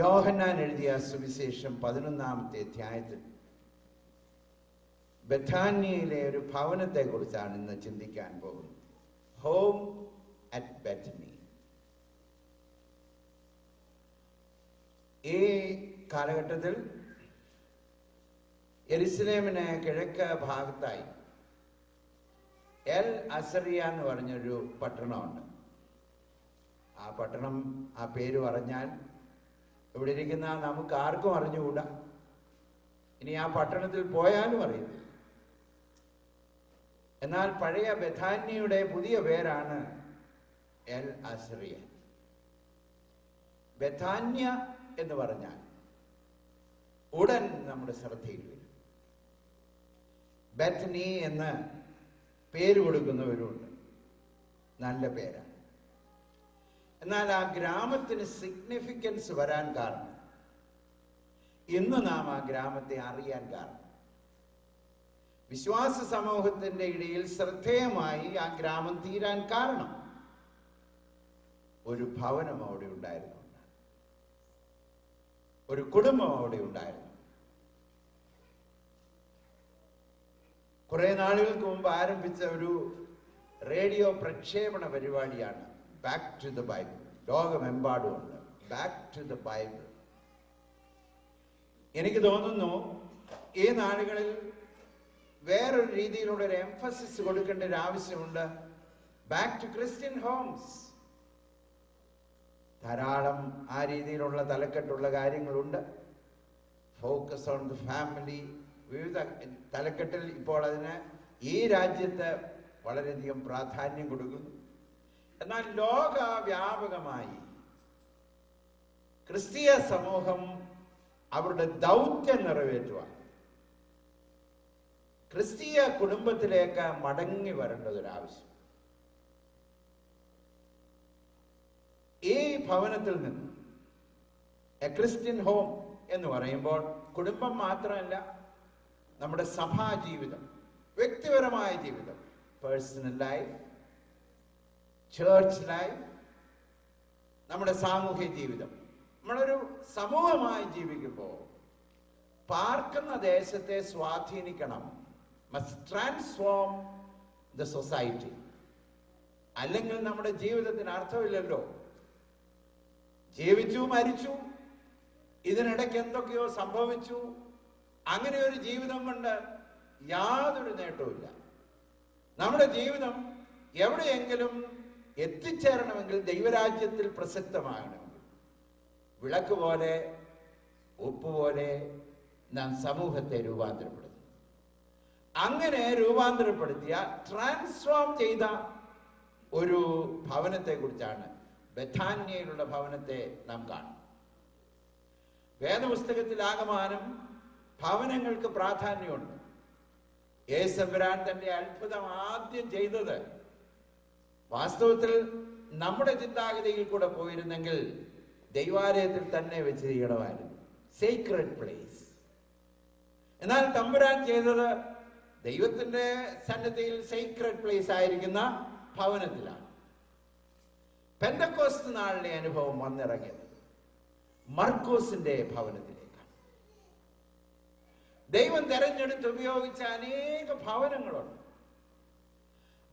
യോഹന്നാൻ എഴുതിയ സുവിശേഷം 11-ാമത്തെ അധ്യായത്തിൽ ബഥാന്യയിലെ ഒരു ഭവനത്തെ കുറിച്ചാണ് ഇന്ന് ചിന്തിക്കാൻ പോകുന്നത്. Home at Bethany. ഈ കാലഘട്ടത്തിൽ യെരുശലേമിന് കിഴക്ക് ഭാഗത്തായി എൽ അസറിയ എന്ന് പറഞ്ഞൊരു പട്ടണമുണ്ട്. ആ പട്ടണം, ആ പേര് പറഞ്ഞാൽ ഇവിടെ ഇരിക്കുന്ന നമുക്ക് ആർക്കും അറിഞ്ഞുകൂടാ. ഇനി ആ പട്ടണത്തിൽ പോയാലും അറിയില്ല. എന്നാൽ പഴയ ബഥാന്യയുടെ പുതിയ പേരാണ് എൽ അസറിയ. ബഥാന്യ എന്ന് പറഞ്ഞാൽ ഉടൻ നമ്മുടെ ശ്രദ്ധയിൽ വരും. ബെഥനി എന്ന് പേര് കൊടുക്കുന്നവരുണ്ട്, നല്ല പേരാണ്. എന്നാൽ ആ ഗ്രാമത്തിന് സിഗ്നിഫിക്കൻസ് വരാൻ കാരണം, ഇന്ന് നാം ആ ഗ്രാമത്തെ അറിയാൻ കാരണം, വിശ്വാസ സമൂഹത്തിന്റെ ഇടയിൽ ശ്രദ്ധേയമായി ആ ഗ്രാമം തീരാൻ കാരണം ഒരു ഭവനം അവിടെ ഉണ്ടായിരുന്നു, ഒരു കുടുംബം അവിടെ ഉണ്ടായിരുന്നു. കുറെ നാളുകൾക്ക് മുമ്പ് ആരംഭിച്ച ഒരു റേഡിയോ പ്രക്ഷേപണ പരിപാടിയാണ് ബാക്ക് ടു ദ ബൈബിൾ. ലോകമെമ്പാടുമുണ്ട് ബാക്ക് ടു ദ ബൈബിൾ. എനിക്ക് തോന്നുന്നു ഈ നാളുകളിൽ വേറൊരു രീതിയിലുള്ള ഒരു എംഫസിസ് കൊടുക്കേണ്ട ഒരു ആവശ്യമുണ്ട്. Back to Christian homes. ധാരാളം ആ രീതിയിലുള്ള തലക്കെട്ടുള്ള കാര്യങ്ങളുണ്ട്. Focus on the family. വിവിധ തലക്കെട്ടിൽ ഇപ്പോൾ അതിന് ഈ രാജ്യത്ത് വളരെയധികം പ്രാധാന്യം കൊടുക്കുന്നു. എന്നാൽ ലോകവ്യാപകമായി ക്രിസ്തീയ സമൂഹം അവരുടെ ദൗത്യം നിറവേറ്റുവാൻ ക്രിസ്തീയ കുടുംബത്തിലേക്ക് മടങ്ങി വരേണ്ടതൊരാവശ്യം. ഈ ഭവനത്തിൽ നിന്ന് എ ക്രിസ്ത്യൻ ഹോം എന്ന് പറയുമ്പോൾ കുടുംബം മാത്രമല്ല, നമ്മുടെ സഭാ ജീവിതം, വ്യക്തിപരമായ ജീവിതം, പേഴ്സണൽ ലൈഫ്, ചേർച്ച് ലൈഫ്, നമ്മുടെ സാമൂഹ്യ ജീവിതം, നമ്മളൊരു സമൂഹമായി ജീവിക്കുമ്പോൾ പാർക്കുന്ന ദേശത്തെ സ്വാധീനിക്കണം. Must transform the society. അല്ലെങ്കിൽ നമ്മുടെ ജീവിതത്തിന് അർത്ഥമില്ലല്ലോ. ജീവിച്ചു, മരിച്ചു, ഇതിനിടയ്ക്ക് എന്തൊക്കെയോ സംഭവിച്ചു. അങ്ങനെ ഒരു ജീവിതം കൊണ്ട് യാതൊരു നേട്ടവുമില്ല. നമ്മുടെ ജീവിതം എവിടെയെങ്കിലും എത്തിച്ചേരണമെങ്കിൽ ദൈവരാജ്യത്തിൽ പ്രസക്തമാകണമെങ്കിൽ വിളക്ക് പോലെ, ഉപ്പ് പോലെ നാം സമൂഹത്തെ രൂപാന്തരപ്പെടുത്തും. അങ്ങനെ രൂപാന്തരപ്പെടുത്തിയ, ട്രാൻസ്ഫോം ചെയ്ത ഒരു ഭവനത്തെ കുറിച്ചാണ്, ബഥാന്യയിലുള്ള ഭവനത്തെ നാം കാണും. വേദപുസ്തകത്തിൽ ആകമാനം ഭവനങ്ങൾക്ക് പ്രാധാന്യമുണ്ട്. യേശുവരാൻ തന്റെ അത്ഭുതം ആദ്യം ചെയ്തത് വാസ്തവത്തിൽ നമ്മുടെ ചിന്താഗതിയിൽ കൂടെ പോയിരുന്നെങ്കിൽ ദൈവാലയത്തിൽ തന്നെ വെച്ച് ചെയ്യണമായിരുന്നു, സീക്രട്ട് പ്ലേസ്. എന്നാൽ തമ്പുരാൻ ചെയ്തത് ദൈവത്തിന്റെ സന്നിധിയിൽ സീക്രട്ട് പ്ലേസ് ആയിരിക്കുന്ന ഭവനത്തിലാണ്. പെന്തക്കോസ്ത് നാളിലെ അനുഭവം വന്നിറങ്ങിയത് മർക്കോസിന്റെ ഭവനത്തിലേക്കാണ്. ദൈവം തെരഞ്ഞെടുത്ത് ഉപയോഗിച്ച അനേക ഭവനങ്ങളുണ്ട്.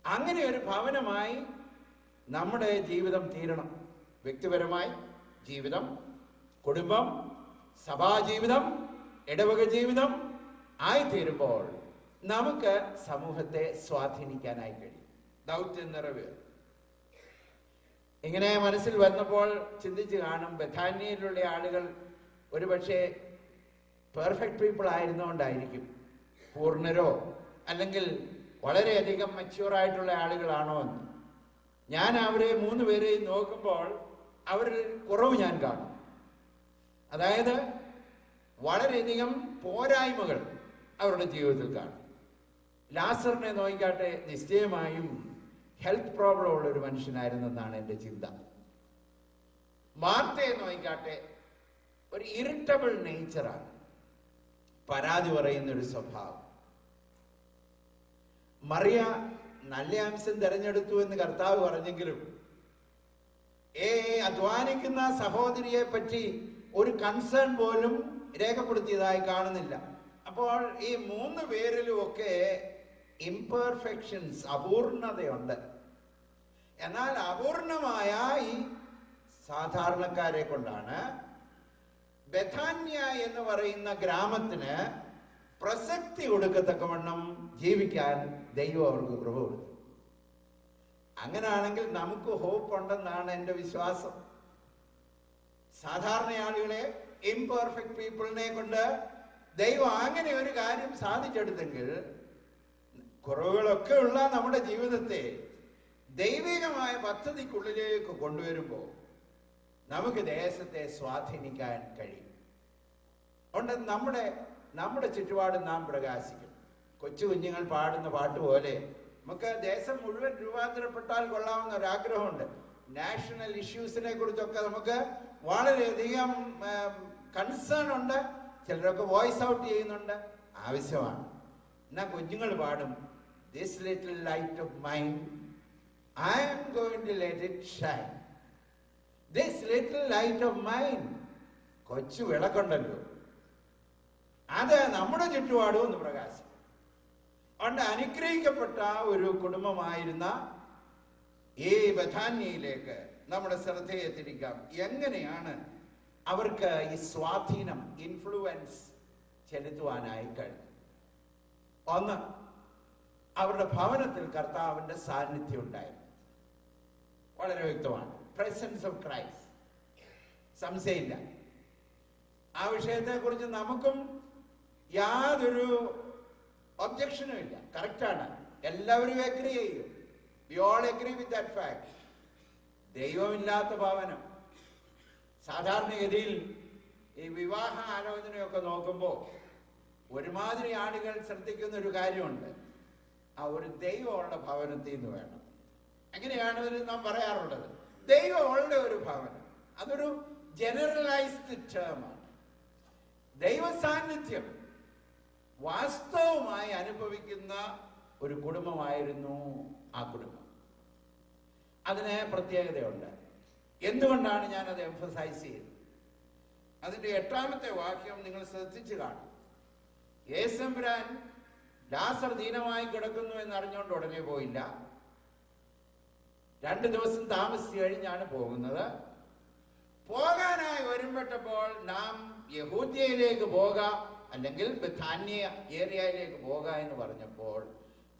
അങ്ങനെ ഒരു ഭവനമായി നമ്മുടെ ജീവിതം തീരണം. വ്യക്തിപരമായി ജീവിതം, കുടുംബം, സഭാജീവിതം, ഇടവക ജീവിതം ആയിത്തീരുമ്പോൾ നമുക്ക് സമൂഹത്തെ സ്വാധീനിക്കാനായി കഴിയും. ദൗത്യം നിറവേറും. ഇങ്ങനെ മനസ്സിൽ വന്നപ്പോൾ ചിന്തിച്ച് കാണും, ബഥാന്യയിലുള്ള ആളുകൾ ഒരുപക്ഷെ പെർഫെക്റ്റ് പീപ്പിൾ ആയിരുന്നുകൊണ്ടായിരിക്കും, പൂർണ്ണരോ അല്ലെങ്കിൽ വളരെയധികം മെച്യൂറായിട്ടുള്ള ആളുകളാണോ എന്ന്. ഞാൻ അവരെ 3 പേരെയും നോക്കുമ്പോൾ അവരിൽ കുറവ് ഞാൻ കാണും. അതായത് വളരെയധികം പോരായ്മകൾ അവരുടെ ജീവിതത്തിൽ കാണും. ലാസറിനെ നോക്കിക്കാട്ടെ, നിശ്ചയമായും ഹെൽത്ത് പ്രോബ്ലം ഉള്ള ഒരു മനുഷ്യനായിരുന്നെന്നാണ് എൻ്റെ ചിന്ത. മാർത്തയെ നോക്കിക്കാട്ടെ, ഒരു ഇറിറ്റബിൾ നേച്ചറാണ്, പരാതി പറയുന്ന ഒരു സ്വഭാവം. മറിയ നല്ല അംശം തെരഞ്ഞെടുത്തു എന്ന് കർത്താവ് പറഞ്ഞെങ്കിലും അധ്വാനിക്കുന്ന സഹോദരിയെ പറ്റി ഒരു കൺസേൺ പോലും രേഖപ്പെടുത്തിയതായി കാണുന്നില്ല. അപ്പോൾ ഈ 3 പേരിലുമൊക്കെ ഇംപെർഫെക്ഷൻസ്, അപൂർണതയുണ്ട്. എന്നാൽ അപൂർണമായ ഈ സാധാരണക്കാരെ കൊണ്ടാണ് ബഥാന്യ എന്ന് പറയുന്ന ഗ്രാമത്തിന് പ്രസക്തി കൊടുക്കത്തക്കവണ്ണം ജീവിക്കാൻ ദൈവം അവർക്ക് കൃപ കൊടുത്തു. അങ്ങനെയാണെങ്കിൽ നമുക്ക് ഹോപ്പ് ഉണ്ടെന്നാണ് എൻ്റെ വിശ്വാസം. സാധാരണ ആളുകളെ, ഇംപെർഫെക്റ്റ് പീപ്പിളിനെ കൊണ്ട് ദൈവം അങ്ങനെ ഒരു കാര്യം സാധിച്ചെടുത്തെങ്കിൽ കുറവുകളൊക്കെ ഉള്ള നമ്മുടെ ജീവിതത്തെ ദൈവികമായ പദ്ധതിക്കുള്ളിലേക്ക് കൊണ്ടുവരുമ്പോൾ നമുക്ക് ദേശത്തെ സ്വാധീനിക്കാൻ കഴിയും. അതുകൊണ്ട് നമ്മുടെ ചുറ്റുപാട് നാം പ്രകാശിക്കും. കൊച്ചു കുഞ്ഞുങ്ങൾ പാടുന്ന പാട്ട് പോലെ നമുക്ക് ദേശം മുഴുവൻ രൂപാന്തരപ്പെട്ടാൽ കൊള്ളാവുന്ന ഒരാഗ്രഹമുണ്ട്. നാഷണൽ ഇഷ്യൂസിനെ കുറിച്ചൊക്കെ നമുക്ക് വളരെയധികം കൺസേൺ ഉണ്ട്. ചിലരൊക്കെ വോയിസ് ഔട്ട് ചെയ്യുന്നുണ്ട്. ആവശ്യമാണ്. എന്നാൽ കുഞ്ഞുങ്ങൾ പാടും, this little light of mine I am going to let it shine. This little light of mine. കൊച്ചു വിളക്കുണ്ടല്ലോ, അത് നമ്മുടെ ചുറ്റുപാടും ഒന്ന് പ്രകാശിക്കും. അതുകൊണ്ട് അനുഗ്രഹിക്കപ്പെട്ട ഒരു കുടുംബമായിരുന്ന ഈ ബഥാന്യയിലേക്ക് നമ്മുടെ ശ്രദ്ധയെ തിരിക്കാം. എങ്ങനെയാണ് അവർക്ക് ഈ സ്വാധീനം, ഇൻഫ്ലുവൻസ് ചെലുത്തുവാനായി കഴിഞ്ഞു? ഒന്ന്, അവരുടെ ഭവനത്തിൽ കർത്താവിന്റെ സാന്നിധ്യം ഉണ്ടായിരുന്നു. വളരെ വ്യക്തമാണ്. Presence of Christ. സംശയമില്ല. ആ വിഷയത്തെ കുറിച്ച് നമുക്കും യാതൊരു ഒബ്ജക്ഷനും ഇല്ല. കറക്റ്റാണ്. എല്ലാവരും എഗ്രി ചെയ്യും. We all agree with that fact. ദൈവമില്ലാത്ത ഭവനം, സാധാരണഗതിയിൽ ഈ വിവാഹ ആലോചനയൊക്കെ നോക്കുമ്പോൾ ഒരുമാതിരി ആളുകൾ ശ്രദ്ധിക്കുന്ന ഒരു കാര്യമുണ്ട്. ആ ഒരു ദൈവമുള്ള ഭവനത്തിൽ നിന്ന് വേണം. അങ്ങനെയാണ് ഇതിന് നാം പറയാറുള്ളത്. ദൈവമുള്ള ഒരു ഭവനം, അതൊരു ജനറലൈസ്ഡ് ടേമാണ്. ദൈവ സാന്നിധ്യം വാസ്തവമായി അനുഭവിക്കുന്ന ഒരു കുടുംബമായിരുന്നു ആ കുടുംബം. അതിന് പ്രത്യേകതയുണ്ട്. എന്തുകൊണ്ടാണ് ഞാനത് എംഫസൈസ് ചെയ്തത്? അതിന്റെ 8ാമത്തെ വാക്യം നിങ്ങൾ ശ്രദ്ധിച്ചു കാണും. യേശുമ്പുരാൻ ലാസർ ദീനമായി കിടക്കുന്നു എന്നറിഞ്ഞുകൊണ്ട് ഉടനെ പോയില്ല. 2 ദിവസം താമസിച്ചു കഴിഞ്ഞാണ് പോകുന്നത്. പോകാനായി ഒരുമ്പെട്ടപ്പോൾ നാം യഹൂദ്യയിലേക്ക് പോകാം, അല്ലെങ്കിൽ ബഥാന്യ ഏരിയയിലേക്ക് പോകാം എന്ന് പറഞ്ഞപ്പോൾ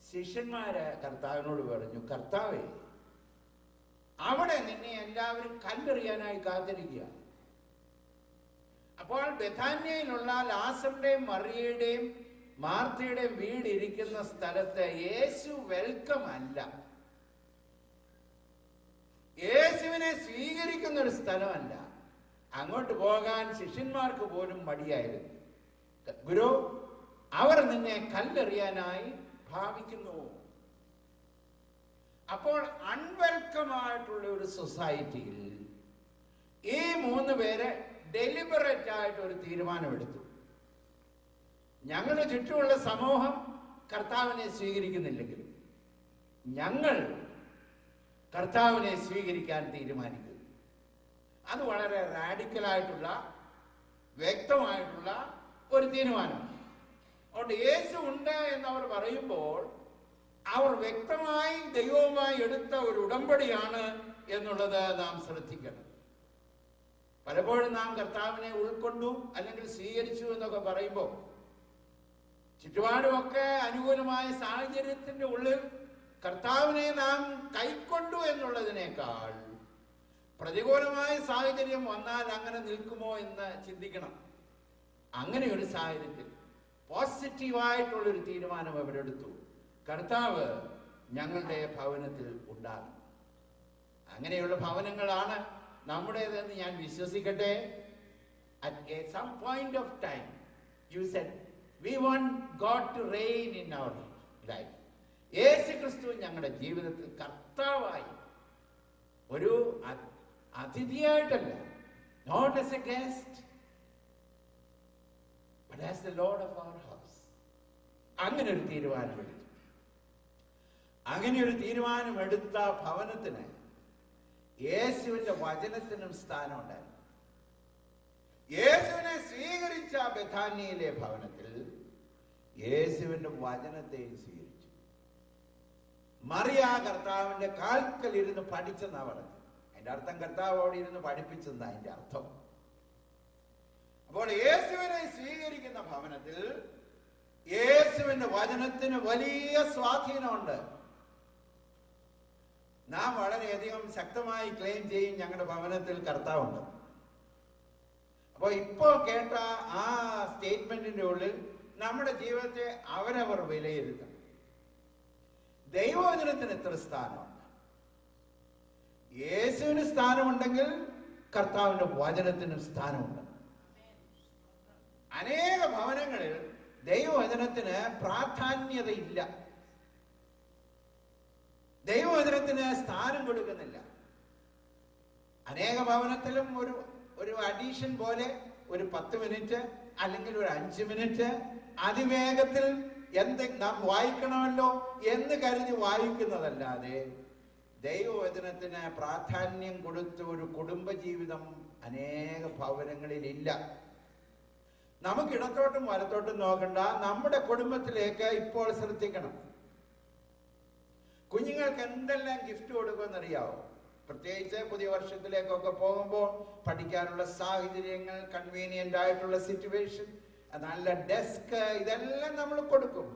ശിഷ്യന്മാര് കർത്താവിനോട് പറഞ്ഞു, കർത്താവേ, അവിടെ നിന്നെ എല്ലാവരും കല്ലെറിയാനായി കാത്തിരിക്കുക. അപ്പോൾ ബഥാന്യയിലുള്ള ലാസറിന്റെയും മറിയയുടെയും മാർത്തയുടെയും വീട് ഇരിക്കുന്ന സ്ഥലത്ത് യേശു വെൽക്കം അല്ല. യേശുവിനെ സ്വീകരിക്കുന്ന ഒരു സ്ഥലമല്ല. അങ്ങോട്ട് പോകാൻ ശിഷ്യന്മാർക്ക് പോലും മടിയായിരുന്നു. ഗുരു, അവർ നിന്നെ കല്ലെറിയാനായി ഭാവിക്കുന്നു. അപ്പോൾ അൺവെൽക്കമായിട്ടുള്ള ഒരു സൊസൈറ്റിയിൽ ഈ 3 പേര് ഡെലിബറേറ്റ് ആയിട്ട് ഒരു തീരുമാനമെടുത്തു. ഞങ്ങളുടെ ചുറ്റുമുള്ള സമൂഹം കർത്താവിനെ സ്വീകരിക്കുന്നില്ലെങ്കിലും ഞങ്ങൾ കർത്താവിനെ സ്വീകരിക്കാൻ തീരുമാനിക്കുന്നു. അത് വളരെ റാഡിക്കലായിട്ടുള്ള, വ്യക്തമായിട്ടുള്ള ഒരു തീരുമാനമാണ്. അതുകൊണ്ട് യേശു ഉണ്ട് എന്നവർ പറയുമ്പോൾ അവർ വ്യക്തമായി ദൈവവുമായി എടുത്ത ഒരു ഉടമ്പടിയാണ് എന്നുള്ളത് നാം ശ്രദ്ധിക്കണം. പലപ്പോഴും നാം കർത്താവിനെ ഉൾക്കൊണ്ടു അല്ലെങ്കിൽ സ്വീകരിച്ചു എന്നൊക്കെ പറയുമ്പോൾ ചുറ്റുപാടുമൊക്കെ അനുകൂലമായ സാഹചര്യത്തിന്റെ ഉള്ളിൽ കർത്താവിനെ നാം കൈക്കൊണ്ടു എന്നുള്ളതിനേക്കാൾ പ്രതികൂലമായ സാഹചര്യം വന്നാൽ അങ്ങനെ നിൽക്കുമോ എന്ന് ചിന്തിക്കണം. അങ്ങനെ ഒരു സാഹചര്യത്തിൽ പോസിറ്റീവായിട്ടുള്ളൊരു തീരുമാനം അവരെടുത്തു. കർത്താവ് ഞങ്ങളുടെ ഭവനത്തിൽ ഉണ്ടാകും. അങ്ങനെയുള്ള ഭവനങ്ങളാണ് നമ്മുടേതെന്ന് ഞാൻ വിശ്വസിക്കട്ടെ. At some point of time you said we want God to reign in our life. യേശു ക്രിസ്തു ഞങ്ങളുടെ ജീവിതത്തിൽ കർത്താവായി, ഒരു അതിഥിയായിട്ടല്ല, not as a guest but as the Lord of our house. അങ്ങനെ ഒരു തീരുമാനമെടുത്തു. അങ്ങനെ ഒരു തീരുമാനമെടുത്ത ഭവനത്തിന് യേശുവിന്റെ വചനത്തിനും സ്ഥാനമുണ്ടായിരുന്നു. യേശുവിനെ സ്വീകരിച്ച ബഥാന്യയിലെ ഭവനത്തിൽ യേശുവിന്റെ വചനത്തെയും സ്വീകരിച്ചു. മറിയ കർത്താവിന്റെ കാൽക്കൽ ഇരുന്ന് പഠിച്ചെന്നാ പറഞ്ഞത്. അതിന്റെ അർത്ഥം കർത്താവ് അവിടെ ഇരുന്ന് പഠിപ്പിച്ചെന്നാ അതിന്റെ അർത്ഥം. അപ്പോൾ യേശുവിനെ സ്വീകരിക്കുന്ന ഭവനത്തിൽ യേശുവിന്റെ വചനത്തിന് വലിയ സ്വാധീനമുണ്ട്. നാം വളരെയധികം ശക്തമായി ക്ലെയിം ചെയ്യും ഞങ്ങളുടെ ഭവനത്തിൽ കർത്താവുണ്ട്. അപ്പോൾ ഇപ്പോൾ കേട്ട ആ സ്റ്റേറ്റ്മെന്റിന്റെ ഉള്ളിൽ നമ്മുടെ ജീവിതത്തെ അവരവർ വിലയിരുത്തണം. ദൈവവചനത്തിന് എത്ര സ്ഥാനമുണ്ട്? യേശുവിന് സ്ഥാനമുണ്ടെങ്കിൽ കർത്താവിന്റെ വചനത്തിനും സ്ഥാനമുണ്ട്. അനേക ഭവനങ്ങളിൽ ദൈവവചനത്തിന് പ്രാധാന്യതയില്ല, ദൈവവചനത്തിന് സ്ഥാനം കൊടുക്കുന്നില്ല. അനേക ഭവനത്തിലും ഒരു അഡീഷൻ പോലെ ഒരു 10 മിനിറ്റ് അല്ലെങ്കിൽ ഒരു 5 മിനിറ്റ് അതിവേഗത്തിൽ നാം വായിക്കണമല്ലോ എന്ന് കരുതി വായിക്കുന്നതല്ലാതെ ദൈവവചനത്തിന് പ്രാധാന്യം കൊടുത്ത ഒരു കുടുംബജീവിതം അനേക ഭവനങ്ങളിലില്ല. നമുക്ക് ഇടത്തോട്ടും വലത്തോട്ടും നോക്കണ്ട, നമ്മുടെ കുടുംബത്തിലേക്ക് ഇപ്പോൾ ശ്രദ്ധിക്കണം. കുഞ്ഞുങ്ങൾക്ക് എന്തെല്ലാം ഗിഫ്റ്റ് കൊടുക്കുമെന്നറിയാവോ? പ്രത്യേകിച്ച് പുതിയ വർഷത്തിലേക്കൊക്കെ പോകുമ്പോൾ പഠിക്കാനുള്ള സാഹചര്യങ്ങൾ, കൺവീനിയന്റ് ആയിട്ടുള്ള സിറ്റുവേഷൻ, നല്ല ഡെസ്ക്, ഇതെല്ലാം നമ്മൾ കൊടുക്കും.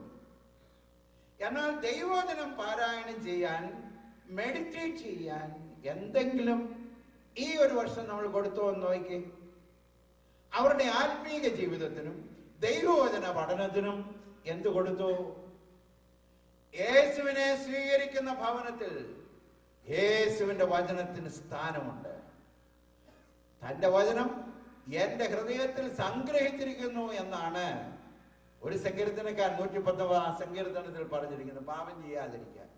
എന്നാൽ ദൈവവചനം പാരായണം ചെയ്യാൻ, മെഡിറ്റേറ്റ് ചെയ്യാൻ എന്തെങ്കിലും ഈ ഒരു വർഷം നമ്മൾ കൊടുത്തോ എന്ന് നോക്കി. അവരുടെ ആത്മീക ജീവിതത്തിനും ദൈവവചന പഠനത്തിനും എന്ത് കൊടുത്തു? യേശുവിനെ സ്വീകരിക്കുന്ന ഭവനത്തിൽ യേശുവിന്റെ വചനത്തിന് സ്ഥാനമുണ്ട്. തന്റെ വചനം എന്റെ ഹൃദയത്തിൽ സംഗ്രഹിച്ചിരിക്കുന്നു എന്നാണ് ഒരു സങ്കീർത്തനക്കാരൻ 119 സങ്കീർത്തനത്തിൽ പറഞ്ഞിരിക്കുന്നത്. പാപം ചെയ്യാതിരിക്കാൻ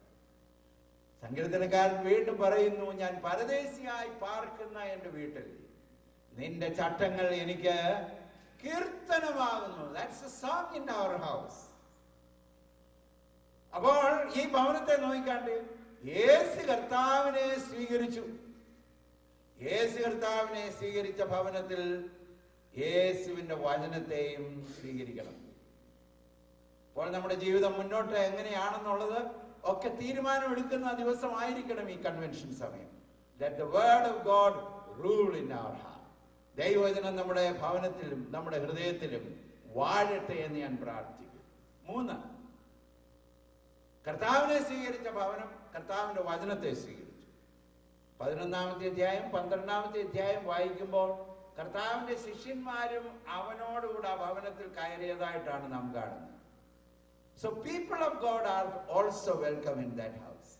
സങ്കീർത്തനക്കാരൻ വീണ്ടും പറയുന്നു, ഞാൻ പരദേശിയായി പാർക്കുന്ന എന്റെ വീട്ടിൽ നിന്റെ ചട്ടങ്ങൾ എനിക്ക് കീർത്തനമാകുന്നു. That's a song in our house. അപ്പോൾ ഈ ഭവനത്തെ നോക്കിക്കാണ്ട് യേശു കർത്താവിനെ സ്വീകരിച്ചു. യേശു കർത്താവിനെ സ്വീകരിച്ച ഭവനത്തിൽ യേശുവിന്റെ വചനത്തെയും സ്വീകരിക്കണം. അപ്പോൾ നമ്മുടെ ജീവിതം മുന്നോട്ട് എങ്ങനെയാണെന്നുള്ളത് ഒക്കെ തീരുമാനമെടുക്കുന്ന ദിവസമായിരിക്കണം ഈ കൺവെൻഷൻ സമയം. Let the word of God rule in our heart. ദൈവവചനം നമ്മുടെ ഭവനത്തിലും നമ്മുടെ ഹൃദയത്തിലും വാഴട്ടെ എന്ന് ഞാൻ പ്രാർത്ഥിക്കുന്നു. 3, കർത്താവിനെ സ്വീകരിച്ച ഭവനം കർത്താവിന്റെ വചനത്തെ സ്വീകരിച്ചു. 11-ാമത്തെ അധ്യായം 12-ാമത്തെ അധ്യായം വായിക്കുമ്പോൾ കർത്താവിന്റെ ശിഷ്യന്മാരും അവനോടുകൂടെ ആ ഭവനത്തിൽ കയറിയതായിട്ടാണ് നാം കാണുന്നത്. So people of God are also welcome in that house.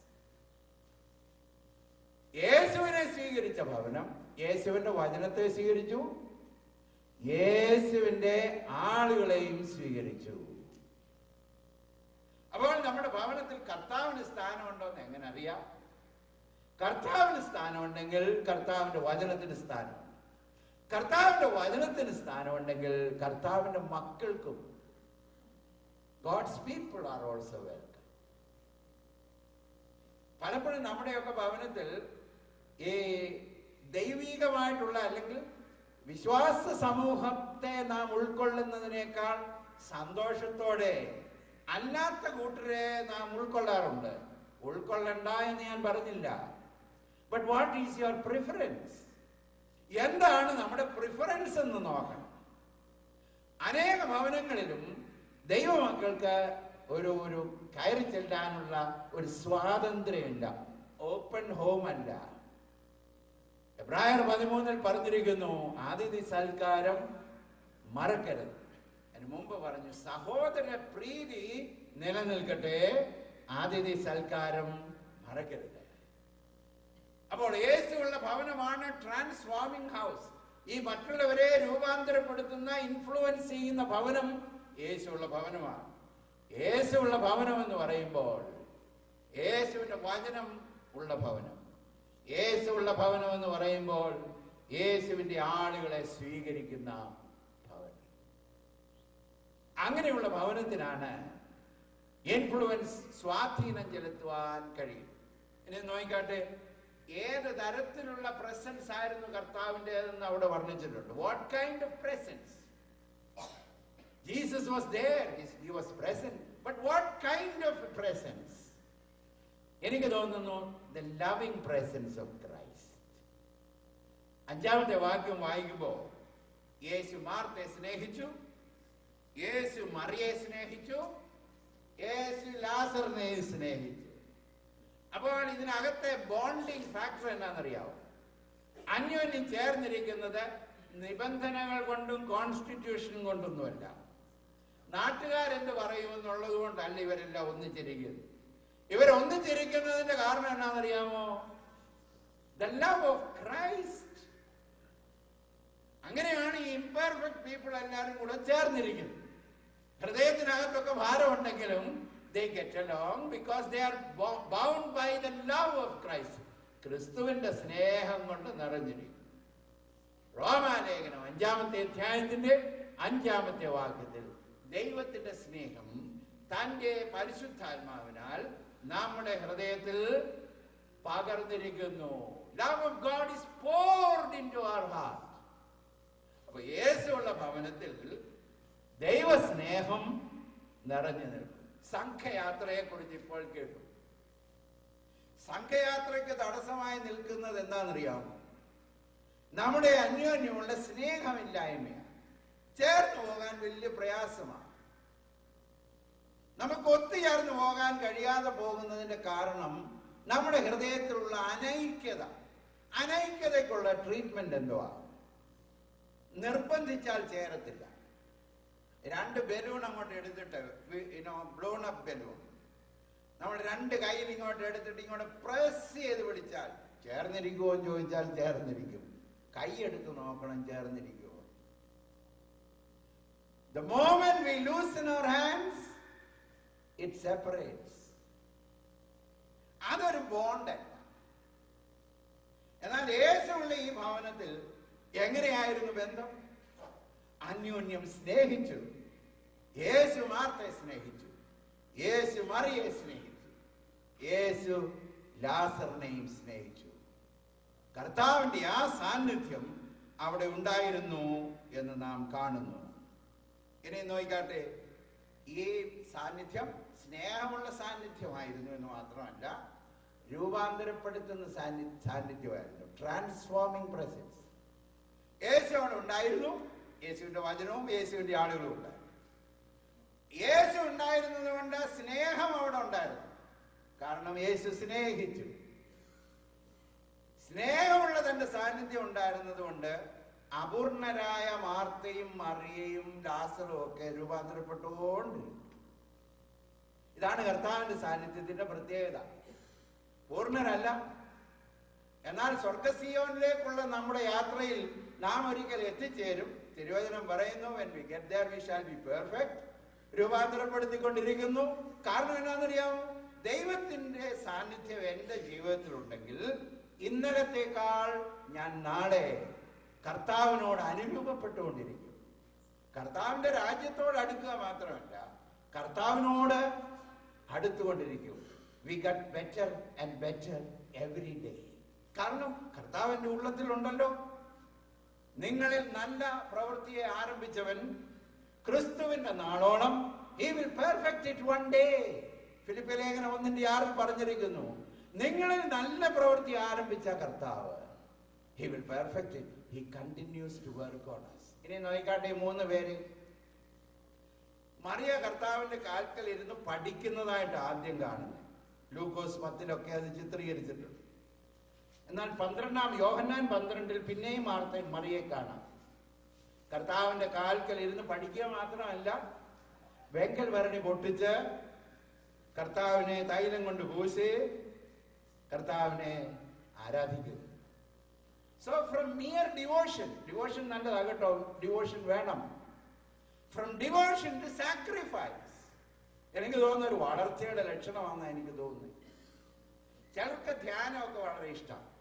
യേശുവിനെ സ്വീകരിച്ച ഭവനം യേശുവിന്റെ വചനത്തെ സ്വീകരിച്ചു, യേശുവിന്റെ ആളുകളെയും സ്വീകരിച്ചു. അപ്പോൾ നമ്മുടെ ഭവനത്തിൽ കർത്താവിന് സ്ഥാനമുണ്ടോ എന്ന് എങ്ങനെ അറിയാം? കർത്താവിന് സ്ഥാനമുണ്ടെങ്കിൽ കർത്താവിന്റെ വചനത്തിന് സ്ഥാനമുണ്ട്. കർത്താവിന്റെ വചനത്തിന് സ്ഥാനമുണ്ടെങ്കിൽ കർത്താവിന്റെ മക്കൾക്കും God's people are also welcome. പലപ്പോഴും നമ്മുടെയൊക്കെ ഭവനത്തിൽ ഈ ദൈവികമായിട്ടുള്ള അല്ലെങ്കിൽ വിശ്വാസ സമൂഹത്തെ നാം ഉൾക്കൊള്ളുന്നതിനേക്കാൾ സന്തോഷത്തോടെ അല്ലാത്ത കൂട്ടരെ നാം ഉൾക്കൊള്ളാറുണ്ട്. ഉൾക്കൊള്ളണ്ട എന്ന് ഞാൻ പറഞ്ഞില്ല. But what is your preference? എന്താണ് നമ്മുടെ പ്രിഫറൻസ് എന്ന് നോക്കണം. അനേക ഭവനങ്ങളിലും ദൈവമക്കൾക്ക് ഒരു കയറി ചെല്ലാനുള്ള ഒരു സ്വാതന്ത്ര്യമില്ല, ഓപ്പൺ ഹോം അല്ല. എബ്രായർ 13 പറഞ്ഞിരിക്കുന്നു, അതിഥി സൽക്കാരം മറക്കരുത്. അതിന് മുമ്പ് പറഞ്ഞു, സഹോദര പ്രീതി നിലനിൽക്കട്ടെ, അതിഥി സൽക്കാരം മറക്കരുത്. അപ്പോൾ യേശുവുള്ള ഭവനമാണ് ട്രാൻസ്ഫോമിംഗ് ഹൗസ്. ഈ മറ്റുള്ളവരെ രൂപാന്തരപ്പെടുത്തുന്ന, ഇൻഫ്ലുവൻസ് ചെയ്യുന്ന ഭവനം യേശുവുള്ള ഭവനമാണ്. യേശുവുള്ള ഭവനം എന്ന് പറയുമ്പോൾ യേശുവിന്റെ വചനം ഉള്ള ഭവനം. യേശുവുള്ള ഭവനം എന്ന് പറയുമ്പോൾ യേശുവിന്റെ ആളുകളെ സ്വീകരിക്കുന്ന ഭവനം. അങ്ങനെയുള്ള ഭവനത്തിനാണ് ഇൻഫ്ലുവൻസ്, സ്വാധീനം ചെലുത്തുവാൻ കഴിയും. ഇനി നോക്കിക്കാട്ടെ, ഏത് തരത്തിലുള്ള പ്രസൻസ് ആയിരുന്നു കർത്താവിൻ്റെതെന്ന് അവിടെ വർണ്ണിച്ചിട്ടുണ്ട്. What kind of presence? Jesus was there, he was present, but what kind of presence? എനിക്ക് തോന്നുന്നു the loving presence of Christ. 5-ാമത്തെ വാക്യം വായിക്കുമ്പോൾ യേശു മാർത്തയെ സ്നേഹിച്ചു, യേശു മറിയെ സ്നേഹിച്ചു, യേശു ലാസറിനെ സ്നേഹിച്ചു. അപ്പോൾ ഇതിനകത്തെ ബോണ്ടിങ് ഫാക്ടർ എന്താണെന്നറിയാവോ? അന്യോന്യം ചേർന്നിരിക്കുന്നത് നിബന്ധനകൾ കൊണ്ടും കോൺസ്റ്റിറ്റ്യൂഷനും കൊണ്ടൊന്നുമല്ല. നാട്ടുകാരെന്ത് പറയുമെന്നുള്ളത് കൊണ്ടല്ല ഇവരെല്ലാം ഒന്നിച്ചിരിക്കുന്നത്. ഇവരൊന്നിച്ചിരിക്കുന്നതിന്റെ കാരണം എന്താണെന്നറിയാമോ? The love of Christ. അങ്ങനെയാണ് ഈ ഇംപെർഫെക്റ്റ് പീപ്പിൾ എല്ലാവരും കൂടെ ചേർന്നിരിക്കുന്നത്. ഹൃദയത്തിനകത്തൊക്കെ ഭാരമുണ്ടെങ്കിലും they get along because they are bound by the love of Christ. ക്രിസ്തുവിന്റെ സ്നേഹം കൊണ്ട് നിറഞ്ഞിരിക്കും. റോമാലേഖനം 5-ാമത്തെ അധ്യായത്തിന്റെ 5-ാമത്തെ വാക്യത്തിൽ ദൈവത്തിന്റെ സ്നേഹം തന്റെ പരിശുദ്ധാത്മാവിനാൽ നമ്മുടെ ഹൃദയത്തിൽ പകർന്നിരിക്കുന്നു. Love of God is poured into our heart. അപ്പൊ യേശുവുള്ള ഭവനത്തിൽ ദൈവസ്നേഹം നിറഞ്ഞു നിൽക്കും. സംഘയാത്രയെ കുറിച്ച് ഇപ്പോൾ കേട്ടു. സംഘയാത്രയ്ക്ക് തടസ്സമായി നിൽക്കുന്നത് എന്താണെന്നറിയാമോ? നമ്മുടെ അന്യോന്യമുള്ള സ്നേഹമില്ലായ്മയാണ്. ചേർന്ന് പോകാൻ വലിയ പ്രയാസമാണ്. നമുക്ക് ഒത്തുചേർന്ന് പോകാൻ കഴിയാതെ പോകുന്നതിന്റെ കാരണം നമ്മുടെ ഹൃദയത്തിലുള്ള അനൈക്യത. അനൈക്യതയ്ക്കുള്ള ട്രീറ്റ്മെന്റ് എന്തുവാ? നിർബന്ധിച്ചാൽ ചേരത്തില്ല. 2 ബലൂൺ അങ്ങോട്ട് എടുത്തിട്ട്, ബ്ലോൺ അപ്പ് ബലൂൺ, നമ്മൾ 2 കൈയിൽ ഇങ്ങോട്ട് എടുത്തിട്ട് ഇങ്ങോട്ട് പ്രസ് ചെയ്ത് പിടിച്ചാൽ ചേർന്നിരിക്കുമോ എന്ന് ചോദിച്ചാൽ ചേർന്നിരിക്കും. കൈ എടുത്ത് നോക്കണം ചേർന്നിരിക്കുമോ. The moment we loosen our hands, it separates. അതൊരു ബോണ്ടല്ല. എന്നാൽ യേശുവുള്ള ഈ ഭവനത്തിൽ എങ്ങനെയായിരുന്നു ബന്ധം? അന്യോന്യം സ്നേഹിച്ചു. യേശു മാർത്തയെ സ്നേഹിച്ചു, യേശു മറിയെ സ്നേഹിച്ചു, യേശു ലാസറിനെയും സ്നേഹിച്ചു. കർത്താവിന്റെ ആ സാന്നിധ്യം അവിടെ ഉണ്ടായിരുന്നു എന്ന് നാം കാണുന്നു. ഇനി നോക്കിക്കാട്ടെ, ഈ സാന്നിധ്യം സ്നേഹമുള്ള സാന്നിധ്യമായിരുന്നു എന്ന് മാത്രമല്ല, രൂപാന്തരപ്പെടുത്തുന്ന സാന്നിധ്യമായിരുന്നു. Transforming presence. യേശു അവിടെ ഉണ്ടായിരുന്നു. യേശുവിന്റെ വചനവും യേശുവിന്റെ ആളുകളും ഉണ്ടായിരുന്നു. യേശു ഉണ്ടായിരുന്നത് കൊണ്ട് സ്നേഹം അവിടെ ഉണ്ടായിരുന്നു. കാരണം യേശു സ്നേഹിച്ചു. സ്നേഹമുള്ള തന്റെ സാന്നിധ്യം ഉണ്ടായിരുന്നത് കൊണ്ട് അപൂർണരായ മാർത്തയും മറിയയും ലാസറും ഒക്കെ രൂപാന്തരപ്പെട്ടുകൊണ്ടിരുന്നു. ഇതാണ് കർത്താവിന്റെ സാന്നിധ്യത്തിന്റെ പ്രത്യേകത. പൂർണ്ണരല്ല, എന്നാൽ സ്വർഗ്ഗസിയോനിലേക്കുള്ള നമ്മുടെ യാത്രയിൽ നാം ഒരിക്കൽ എത്തിച്ചേരും. തിരുവചനം പറയുന്നു, when we get there we shall be perfect. രൂപാന്തരപ്പെടുത്തിക്കൊണ്ടിരിക്കുന്നു. കാരണം എന്താണെന്നറിയാമോ? ദൈവത്തിന്റെ സാന്നിധ്യം എന്റെ ജീവിതത്തിലുണ്ടെങ്കിൽ ഇന്നലത്തേക്കാൾ ഞാൻ നാളെ കർത്താവിനോട് അനുരൂപപ്പെട്ടുകൊണ്ടിരിക്കും. കർത്താവിന്റെ രാജ്യത്തോട് അടുക്കുക മാത്രമല്ല, കർത്താവിനോട് അടുത്തുകൊണ്ടിരിക്കും. We get better and better every day. കാരണം കർത്താവിന്റെ ഉള്ളത്തിലുണ്ടല്ലോ. നിങ്ങളിൽ നല്ല പ്രവൃത്തിയെ ആരംഭിച്ചവൻ ക്രിസ്തുവിന്റെ നാളോളം he will perfect it one day. Philippi ലേഖനം 1:6 പറഞ്ഞിരിക്കുന്നു, നിങ്ങളിൽ നല്ല പ്രവൃത്തി ആരംഭിച്ച കർത്താവ് he will perfect it. He continues to work on us. ഇനി നോക്കിക്കാട്ടെ, 3 പേര് മറിയ കർത്താവിന്റെ കാൽക്കൽ ഇരുന്ന് പഠിക്കുന്നതായിട്ട് ആദ്യം കാണുന്നത്. ലൂക്കോസ് 10 അത് ചിത്രീകരിച്ചിട്ടുണ്ട്. എന്നാൽ 12-ാം യോഹന്നാൻ 12 പിന്നെയും മാർത്തയും മറിയെ കാണാം. കർത്താവിന്റെ കാൽക്കൽ ഇരുന്ന് പഠിക്കുക മാത്രമല്ല, വെങ്കൽ ഭരണി പൊട്ടിച്ച് കർത്താവിനെ തൈലം കൊണ്ട് പൂശി കർത്താവിനെ ആരാധിക്കുന്നു. സോ ഫ്രം മിയർ ഡിവോഷൻ നല്ലതാകട്ടോ, ഡിവോഷൻ വേണം. From devotion to sacrifice. എനിക്ക് തോന്നുന്ന ഒരു വളർച്ചയുടെ ലക്ഷണമാണെന്ന് എനിക്ക് തോന്നുന്നു. ചിലർക്ക് ധ്യാനമൊക്കെ വളരെ ഇഷ്ടമാണ്,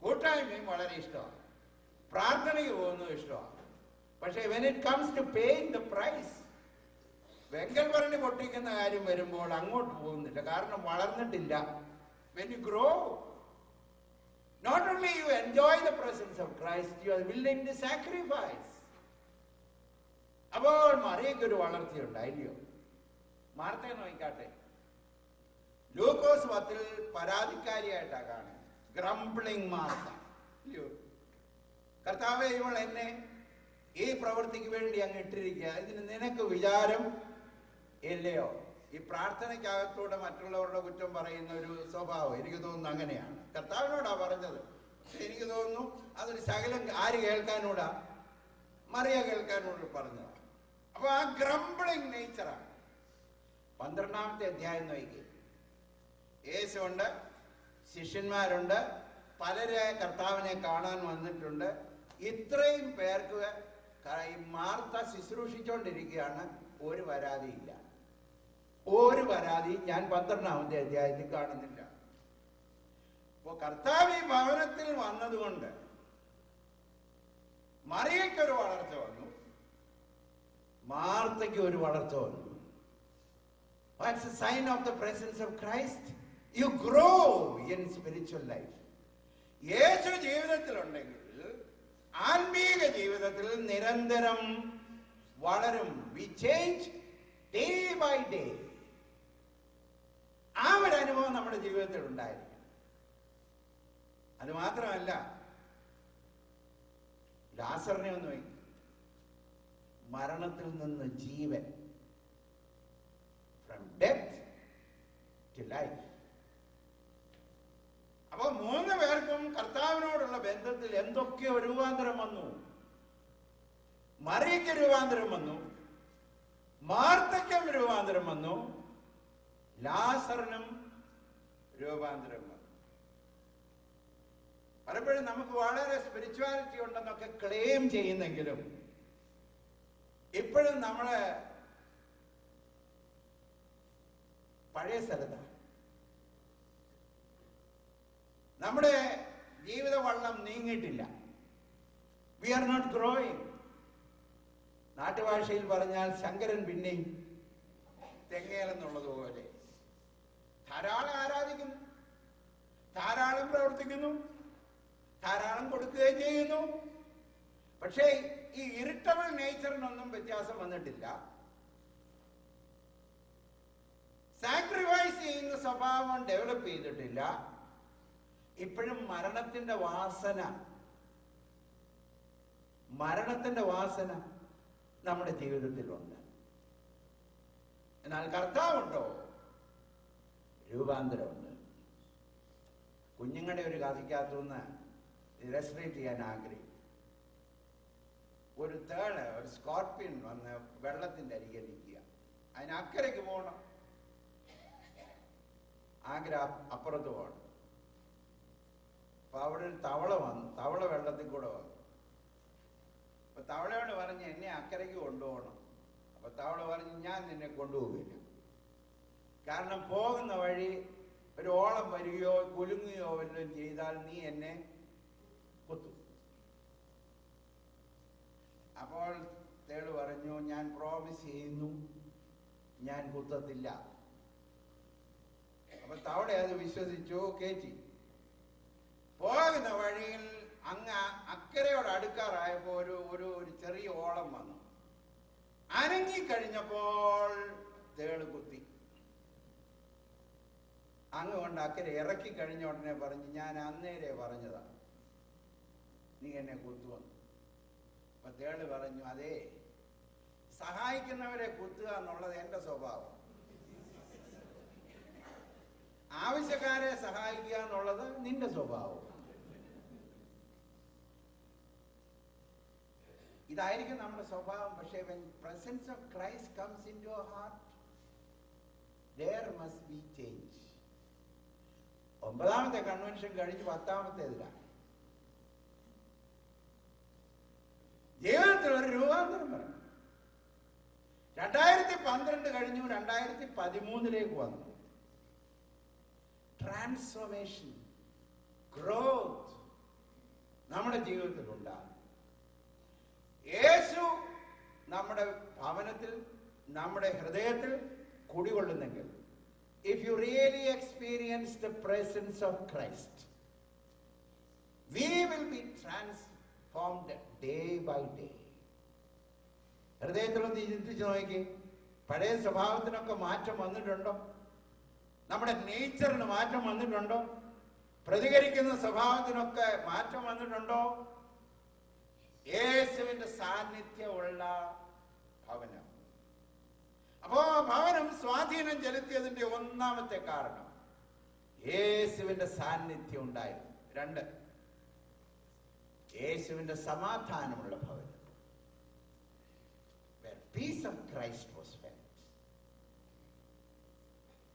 കൂട്ടായ്മയും വളരെ ഇഷ്ടമാണ്, പ്രാർത്ഥനയ്ക്ക് പോകുന്നത് ഇഷ്ടമാണ്. പക്ഷെ when it comes to paying the price, വെങ്കൽ ഭരണി പൊട്ടിക്കുന്ന കാര്യം വരുമ്പോൾ അങ്ങോട്ട് പോകുന്നില്ല. കാരണം വളർന്നിട്ടില്ല. When you grow, Not only you enjoy the presence of Christ, you are willing to sacrifice. അപ്പോൾ മറിയയ്ക്കൊരു വളർച്ചയുണ്ടായില്ലയോ? മാർത്തയെ നോക്കാട്ടെ. ലൂക്കോസ് 10 പരാതിക്കാരിയായിട്ടാണ് കാണുന്നത്. Grumbling Martha. ഇല്ലയോ? കർത്താവേ, ഇവൾ എന്നെ ഈ പ്രവൃത്തിക്ക് വേണ്ടി അങ്ങ് ഇട്ടിരിക്കുക, ഇതിന് നിനക്ക് വിചാരം ഇല്ലയോ? ഈ പ്രാർത്ഥനയ്ക്കകത്തൂടെ മറ്റുള്ളവരുടെ കുറ്റം പറയുന്ന ഒരു സ്വഭാവം എനിക്ക് തോന്നുന്നു അങ്ങനെയാണ്. കർത്താവിനോടാ പറഞ്ഞത്. എനിക്ക് തോന്നുന്നു അതൊരു ശകലം ആര് കേൾക്കാനൂടാ? മറിയ കേൾക്കാനോട് പറഞ്ഞതാണ്. അപ്പൊ ആ ഗ്രംബ്ലിംഗ് നേച്ചറാണ്. 12-ാമത്തെ അധ്യായം നോക്കി. യേശുണ്ട്, ശിഷ്യന്മാരുണ്ട്, പലരെ കർത്താവിനെ കാണാൻ വന്നിട്ടുണ്ട്. ഇത്രയും പേർക്ക് മാർത്ത ശുശ്രൂഷിച്ചുകൊണ്ടിരിക്കുകയാണ്. ഒരു പരാതിയില്ല. ഒരു പരാതി ഞാൻ 12-ാമത്തെ അധ്യായത്തിൽ കാണുന്നില്ല. അപ്പോ കർത്താവ് ഈ ഭവനത്തിൽ വന്നതുകൊണ്ട് മറിയയ്ക്കൊരു വളർച്ച വന്നു, മാർത്തയ്ക്ക് ഒരു വളർച്ച വന്നു. What's the sign of the presence of Christ? You grow in spiritual life. യേശു ജീവിതത്തിലുണ്ടെങ്കിൽ ആത്മീക ജീവിതത്തിൽ നിരന്തരം വളരും. We change day by day. ആ ഒരു അനുഭവം നമ്മുടെ ജീവിതത്തിൽ ഉണ്ടായിരിക്കും. അത് മാത്രമല്ല, ലാസറിനെ ഒന്ന് നോക്കി. മരണത്തിൽ നിന്ന് ജീവൻ, ഫ്രം ഡെത്ത് ടു ലൈഫ്. അപ്പൊ 3 പേർക്കും കർത്താവിനോടുള്ള ബന്ധത്തിൽ എന്തൊക്കെയോ രൂപാന്തരം വന്നു. മറിയയ്ക്ക് രൂപാന്തരം വന്നു, മാർത്തയ്ക്കും രൂപാന്തരം വന്നു, ലാസറിനും രൂപാന്തരം വന്നു. പലപ്പോഴും നമുക്ക് വളരെ സ്പിരിച്വാലിറ്റി ഉണ്ടെന്നൊക്കെ ക്ലെയിം ചെയ്യുന്നെങ്കിലും ഇപ്പോഴും നമ്മള് പഴയ സ്ഥലത്താണ്. നമ്മുടെ ജീവിത വള്ളം നീങ്ങിയിട്ടില്ല. We are not growing. നാട്ടുഭാഷയിൽ പറഞ്ഞാൽ ശങ്കരൻ പിന്നെയും തെങ്ങേലെന്നുള്ളതുപോലെ ധാരാളം ആരാധിക്കുന്നു, ധാരാളം പ്രവർത്തിക്കുന്നു, ധാരാളം കൊടുക്കുകയും ചെയ്യുന്നു. പക്ഷേ ഈ ഇറിറ്റബിൾ നേച്ചറിനൊന്നും വ്യത്യാസം വന്നിട്ടില്ല. സാക്രിഫൈസ് ചെയ്യുന്ന സ്വഭാവം ഡെവലപ്പ് ചെയ്തിട്ടില്ല. ഇപ്പോഴും മരണത്തിന്റെ വാസന നമ്മുടെ ജീവിതത്തിലുണ്ട്. എന്നാൽ കർത്താവുണ്ടോ? രൂപാന്തരമുണ്ട്. കുഞ്ഞുങ്ങളുടെ ഒരു കഥയ്ക്കകത്തുനിന്ന് ഇലസ്ട്രേറ്റ് ചെയ്യാൻ ആഗ്രഹിക്കും. ഒരു തേള്, ഒരു സ്കോർപ്പിയൻ വന്ന് വെള്ളത്തിന്റെ അരികെ നിൽക്കുക. അതിനക്കരയ്ക്ക് പോകണം, അപ്പുറത്ത് പോകണം. അപ്പൊ അവിടെ ഒരു തവള വെള്ളത്തിൽ കൂടെ വന്നു. അപ്പൊ തവളയോട് പറഞ്ഞ് എന്നെ അക്കരയ്ക്ക് കൊണ്ടുപോകണം. അപ്പൊ തവള പറഞ്ഞ് ഞാൻ നിന്നെ കൊണ്ടുപോകില്ല. കാരണം പോകുന്ന വഴി ഒരു ഓളം വരികയോ കുലുങ്ങുകയോ വല്ലതും ചെയ്താൽ നീ എന്നെ കുത്തും. അപ്പോൾ തേള് പറഞ്ഞു, ഞാൻ പ്രോമിസ് ചെയ്യുന്നു, ഞാൻ കുത്തത്തില്ല. അപ്പൊ തവള അത് വിശ്വസിച്ചു, കയറ്റി. പോകുന്ന വഴിയിൽ അങ്ങ് അക്കരയോട് അടുക്കാറായപ്പോ ഒരു ചെറിയ ഓളം വന്നു. അനങ്ങിക്കഴിഞ്ഞപ്പോൾ തേള് കുത്തി. അങ്ങ് കൊണ്ട് അക്കരെ ഇറക്കി കഴിഞ്ഞ ഉടനെ പറഞ്ഞു, ഞാൻ അന്നേരെ പറഞ്ഞതാ നീ എന്നെ കുത്തുവന്നു. അപ്പൊ തേള് പറഞ്ഞു, അതേ, സഹായിക്കുന്നവരെ കുത്തുക എന്നുള്ളത് എന്റെ സ്വഭാവം, ആവശ്യക്കാരെ സഹായിക്കുക എന്നുള്ളത് നിന്റെ സ്വഭാവം. ഇതായിരിക്കും നമ്മുടെ സ്വഭാവം. പക്ഷേ when presence of Christ comes into our heart, there must be change. 9ാമത്തെ കൺവെൻഷൻ കഴിഞ്ഞ് 10ാമത്തേതിലാണ്. ജീവിതത്തിൽ ഒരു രൂപാന്തരം വരണം. 2012 കഴിഞ്ഞു, 2013 വന്നു. ട്രാൻസ്ഫോർമേഷൻ, ഗ്രോത്ത് നമ്മുടെ ജീവിതത്തിൽ ഉണ്ടാകും. യേശു നമ്മുടെ ഭവനത്തിൽ, നമ്മുടെ ഹൃദയത്തിൽ കുടികൊള്ളുന്നെങ്കിൽ, if you really experience the presence of Christ, We will be transformed day by day. ഹൃദയത്തിലൊന്ന് ചിന്തിച്ചു നോക്കി, പഴയ സ്വഭാവത്തിനൊക്കെ മാറ്റം വന്നിട്ടുണ്ടോ? നമ്മുടെ നേച്ചറിന് മാറ്റം വന്നിട്ടുണ്ടോ? പ്രതികരിക്കുന്ന സ്വഭാവത്തിനൊക്കെ മാറ്റം വന്നിട്ടുണ്ടോ? യേശുവിന്റെ സാന്നിധ്യമുള്ള ഭവനം. അപ്പോ ഭവനം സ്വാധീനം ചെലുത്തിയതിന്റെ ഒന്നാമത്തെ കാരണം യേശുവിന്റെ സാന്നിധ്യം ഉണ്ടായിരുന്നു. 2, യേശുവിന്റെ സമാധാനമുള്ള ഭവനം. Where peace of Christ was felt.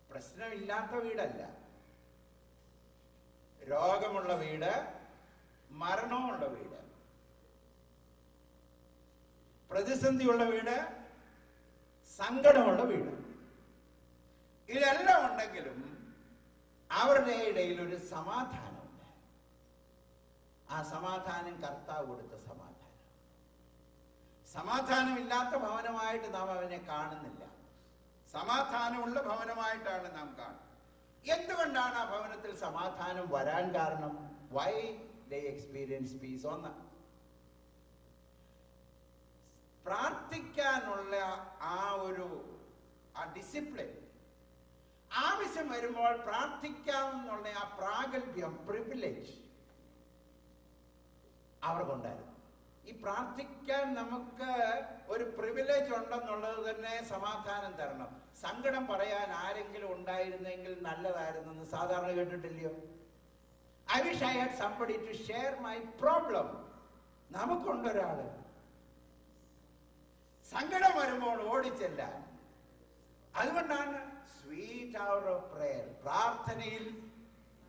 പ്രശ്നമില്ലാത്ത വീടല്ല, രോഗമുള്ള വീട്, മരണമുള്ള വീട്, പ്രതിസന്ധിയുള്ള വീട്, സങ്കടമുള്ള വീട്, ഇതെല്ലാം ഉണ്ടെങ്കിലും അവരുടെ ഇടയിൽ ഒരു സമാധാനമുണ്ട്. ആ സമാധാനം കർത്താവ് കൊടുത്ത സമാധാനം. സമാധാനമില്ലാത്ത ഭവനമായിട്ട് നാം അവനെ കാണുന്നില്ല, സമാധാനമുള്ള ഭവനമായിട്ടാണ് നാം കാണുന്നത്. എന്തുകൊണ്ടാണ് ആ ഭവനത്തിൽ സമാധാനം വരാൻ കാരണം? Why they experience peace? ഒന്ന്, പ്രാർത്ഥിക്കാനുള്ള ആ ഡിസിപ്ലിൻ, ആവശ്യം വരുമ്പോൾ പ്രാർത്ഥിക്കാമെന്നുള്ള ആ പ്രാഗൽഭ്യം, പ്രിവിലേജ് അവർക്കുണ്ടായിരുന്നു. ഈ പ്രാർത്ഥിക്കാൻ നമുക്ക് ഒരു പ്രിവിലേജ് ഉണ്ടെന്നുള്ളത് തന്നെ സമാധാനം തരണം. സങ്കടം പറയാൻ ആരെങ്കിലും ഉണ്ടായിരുന്നെങ്കിൽ നല്ലതായിരുന്നെന്ന് സാധാരണ കേട്ടിട്ടില്ലയോ? I wish I had somebody to share my problem. നമുക്കൊണ്ടൊരാള് സങ്കടം വരുമ്പോൾ ഓടിച്ചെല്ലാൻ. അതുകൊണ്ടാണ് സ്വീറ്റ് അവർ ഓഫ് പ്രയർ, പ്രാർത്ഥനയിൽ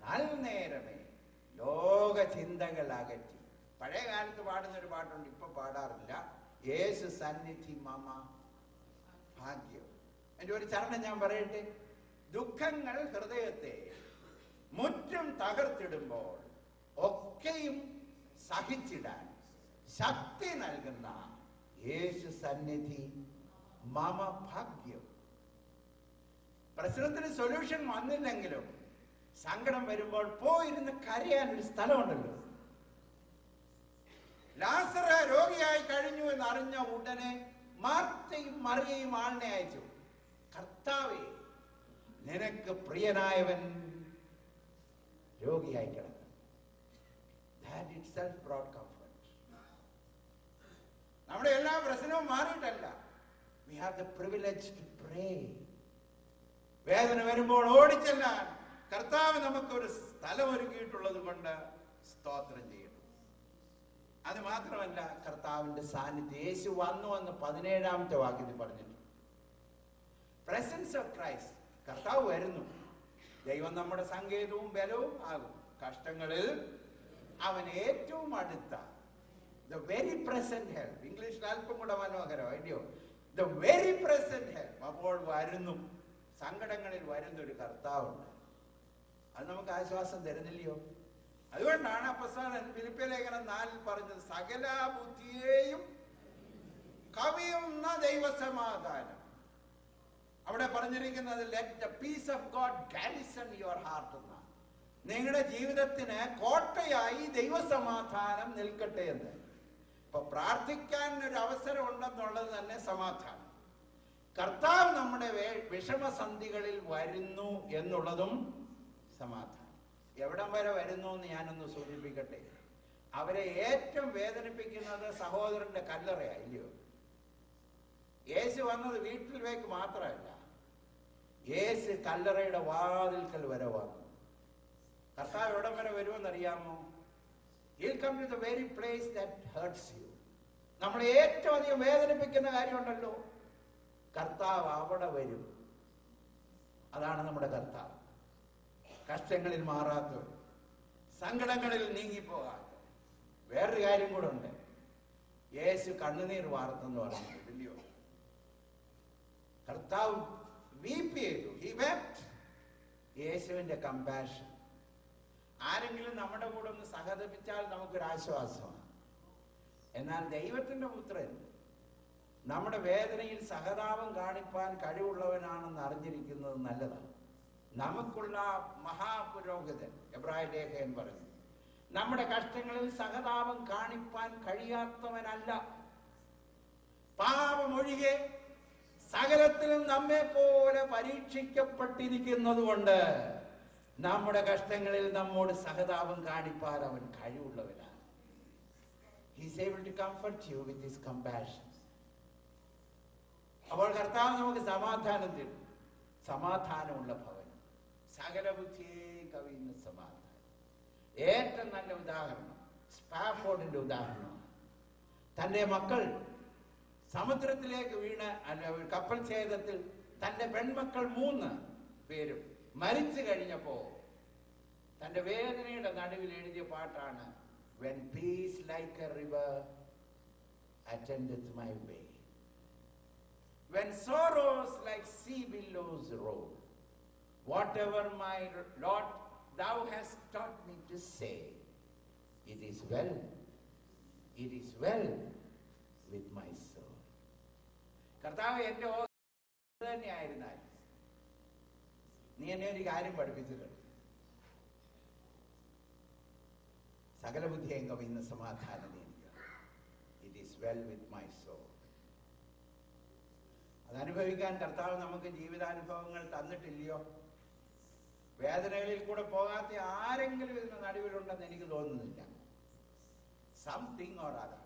നൽനേരമേ ലോക ചിന്തകൾ അകറ്റി. പഴയ കാലത്ത് പാടുന്നൊരു പാട്ടുണ്ട്, ഇപ്പൊ പാടാറില്ല. യേശു സന്നിധി മമ ഭാഗ്യം. എന്റെ ഒരു ചരണം ഞാൻ പറയട്ടെ. ദുഃഖങ്ങൾ ഹൃദയത്തെ മുറ്റും തകർത്തിടുമ്പോൾ ഒക്കെയും സഹിച്ചിടാൻ ശക്തി നൽകുന്ന യേശു സന്നിധി മമ ഭാഗ്യം. പ്രശ്നത്തിന് സൊല്യൂഷൻ വന്നില്ലെങ്കിലും സങ്കടം വരുമ്പോൾ പോയിരുന്ന് കരയാൻ ഒരു സ്ഥലമുണ്ടല്ലോ. ലാസർ രോഗിയായി കഴിഞ്ഞു എന്ന് അറിഞ്ഞ ഉടനെ മാർത്തയും മറിയയും ആളിനെ അയച്ചു. കർത്താവേ, നിനക്ക് പ്രിയനായവൻ രോഗിയായി കിടക്കുന്നു. That itself brought comfort. നമ്മുടെ എല്ലാ പ്രശ്നവും മാറിയിട്ടല്ല. We have the privilege to pray. വേദന വരുമ്പോൾ ഓടിച്ചെല്ലാൻ കർത്താവ് നമുക്കൊരു സ്ഥലം ഒരുക്കിയിട്ടുള്ളത് കൊണ്ട് സ്തോത്രം ചെയ്യണം. അത് മാത്രമല്ല, കർത്താവിന്റെ സാന്നിധ്യം. യേശു വന്നു എന്ന് 17-ാമത്തെ വാക്യത്തിൽ പറഞ്ഞിട്ടുണ്ട്. Presence of Christ. കർത്താവ് വരുന്നു. ദൈവം നമ്മുടെ സങ്കേതവും ബലവും ആകും. കഷ്ടങ്ങളിൽ അവൻ ഏറ്റവും അടുത്ത, ദ വെരി പ്രസന്റ് ഹെൽപ്പ്. ഇംഗ്ലീഷിൽ അല്പം കൂടെ മനോഹരമായിട്ടോ, ദ വെരി പ്രസന്റ് ഹെൽപ്പ്. അപ്പോൾ വരുന്നു, സങ്കടങ്ങളിൽ വരുന്നൊരു കർത്താവുണ്ട്. അത് നമുക്ക് ആശ്വാസം തരുന്നില്ലയോ? അതുകൊണ്ടാണ് അപ്പോസ്തലൻ ഫിലിപ്പിയ ലേഖനം 4 പറഞ്ഞത്, സകല ബുദ്ധിയെയും കവിയുന്ന ദൈവസമാധാനം. അവിടെ പറഞ്ഞിരിക്കുന്നത് let the peace of God garrison your heart എന്നാണ്. നിങ്ങളുടെ ജീവിതത്തിന് കോട്ടയായി ദൈവസമാധാനം നിൽക്കട്ടെ എന്ന്. ഇപ്പൊ പ്രാർത്ഥിക്കാൻ ഒരു അവസരം ഉണ്ടെന്നുള്ളത് തന്നെ സമാധാനം. കർത്താവ് നമ്മുടെ വിഷമസന്ധികളിൽ വരുന്നു എന്നുള്ളതും സമാധാനം. എവിടം വരെ വരുന്നു എന്ന് ഞാനൊന്ന് സൂചിപ്പിക്കട്ടെ. അവരെ ഏറ്റവും വേദനിപ്പിക്കുന്നത് സഹോദരന്റെ കല്ലറയായില്ലയോ? യേശു വന്നത് വീട്ടിലേക്ക് മാത്രമല്ല, യേശു കല്ലറയുടെ വാതിൽക്കൽ വരെ വന്നു. കർത്താവ് എവിടം വരെ വരുമെന്നറിയാമോ? He'll come to the very place that hurts you. നമ്മളെ ഏറ്റവും അധികം വേദനിപ്പിക്കുന്ന കാര്യമുണ്ടല്ലോ, കർത്താവ് അവിടെ വരും. അതാണ് നമ്മുടെ കർത്താവ്. കഷ്ടങ്ങളിൽ മാറാത്തവർ, സങ്കടങ്ങളിൽ നീങ്ങിപ്പോകാത്ത. വേറൊരു കാര്യം കൂടെ ഉണ്ട്. യേശു കണ്ണുനീർ വാർത്തെന്ന് പറഞ്ഞു, ഇല്ലയോ? കർത്താവ് വീപ്പ് ചെയ്തു. He wept. യേശുവിന്റെ കമ്പാഷൻ. ആരെങ്കിലും നമ്മുടെ കൂടെ ഒന്ന് സഹതപിച്ചാൽ നമുക്കൊരു ആശ്വാസമാണ്. എന്നാൽ ദൈവത്തിന്റെ പുത്രൻ നമ്മുടെ വേദനയിൽ സഹതാപം കാണിപ്പാൻ കഴിവുള്ളവനാണെന്ന് അറിഞ്ഞിരിക്കുന്നത് നല്ലതാണ്. നമുക്കുള്ള മഹാപുരോഹിതൻ, എബ്രായ ലേഖകൻ പറഞ്ഞു, നമ്മുടെ കഷ്ടങ്ങളിൽ സഹതാപം കാണിപ്പാൻ കഴിയാത്തവനല്ല. പാപമൊഴികെ സകലത്തിലും നമ്മെ പോലെ പരീക്ഷിക്കപ്പെട്ടിരിക്കുന്നത് കൊണ്ട് നമ്മുടെ കഷ്ടങ്ങളിൽ നമ്മോട് സഹതാപം കാണിപ്പാൻ അവൻ കഴിവുള്ളവനാണ്. He is able to comfort you with his compassion. അപ്പോൾ കർത്താവ് നമുക്ക് സമാധാനം തരും. സമാധാനമുള്ള ഭവനം, സകല ബുദ്ധിയെ കവിയുന്ന സമാധാനം. ഏറ്റവും നല്ല ഉദാഹരണം സ്പാഫോർഡിന്റെ ഉദാഹരണമാണ്. തന്റെ മക്കൾ സമുദ്രത്തിലേക്ക് വീണ് കപ്പൽ ഛേദത്തിൽ തന്റെ പെൺമക്കൾ 3 പേരും മരിച്ചു കഴിഞ്ഞപ്പോ തന്റെ വേദനയുടെ നടുവിൽ എഴുതിയ പാട്ടാണ് When peace like a river attendeth my way, when sorrows like sea billows roll, whatever my Lord thou hast taught me to say, it is well with my soul. കർത്താവ് എന്റെ തന്നെയായിരുന്നാൽ നീ എന്നെ ഒരു കാര്യം പഠിപ്പിച്ചിട്ടുണ്ട്. സകല ബുദ്ധിയും കവിയുന്ന സമാധാനം എനിക്ക്. It is well with my soul. അതനുഭവിക്കാൻ കർത്താവ് നമുക്ക് ജീവിതാനുഭവങ്ങൾ തന്നിട്ടില്ലയോ? വേദനകളിൽ കൂടെ പോകാത്ത ആരെങ്കിലും ഇതിന് നടുവിലുണ്ടെന്ന് എനിക്ക് തോന്നുന്നില്ല. Something or other.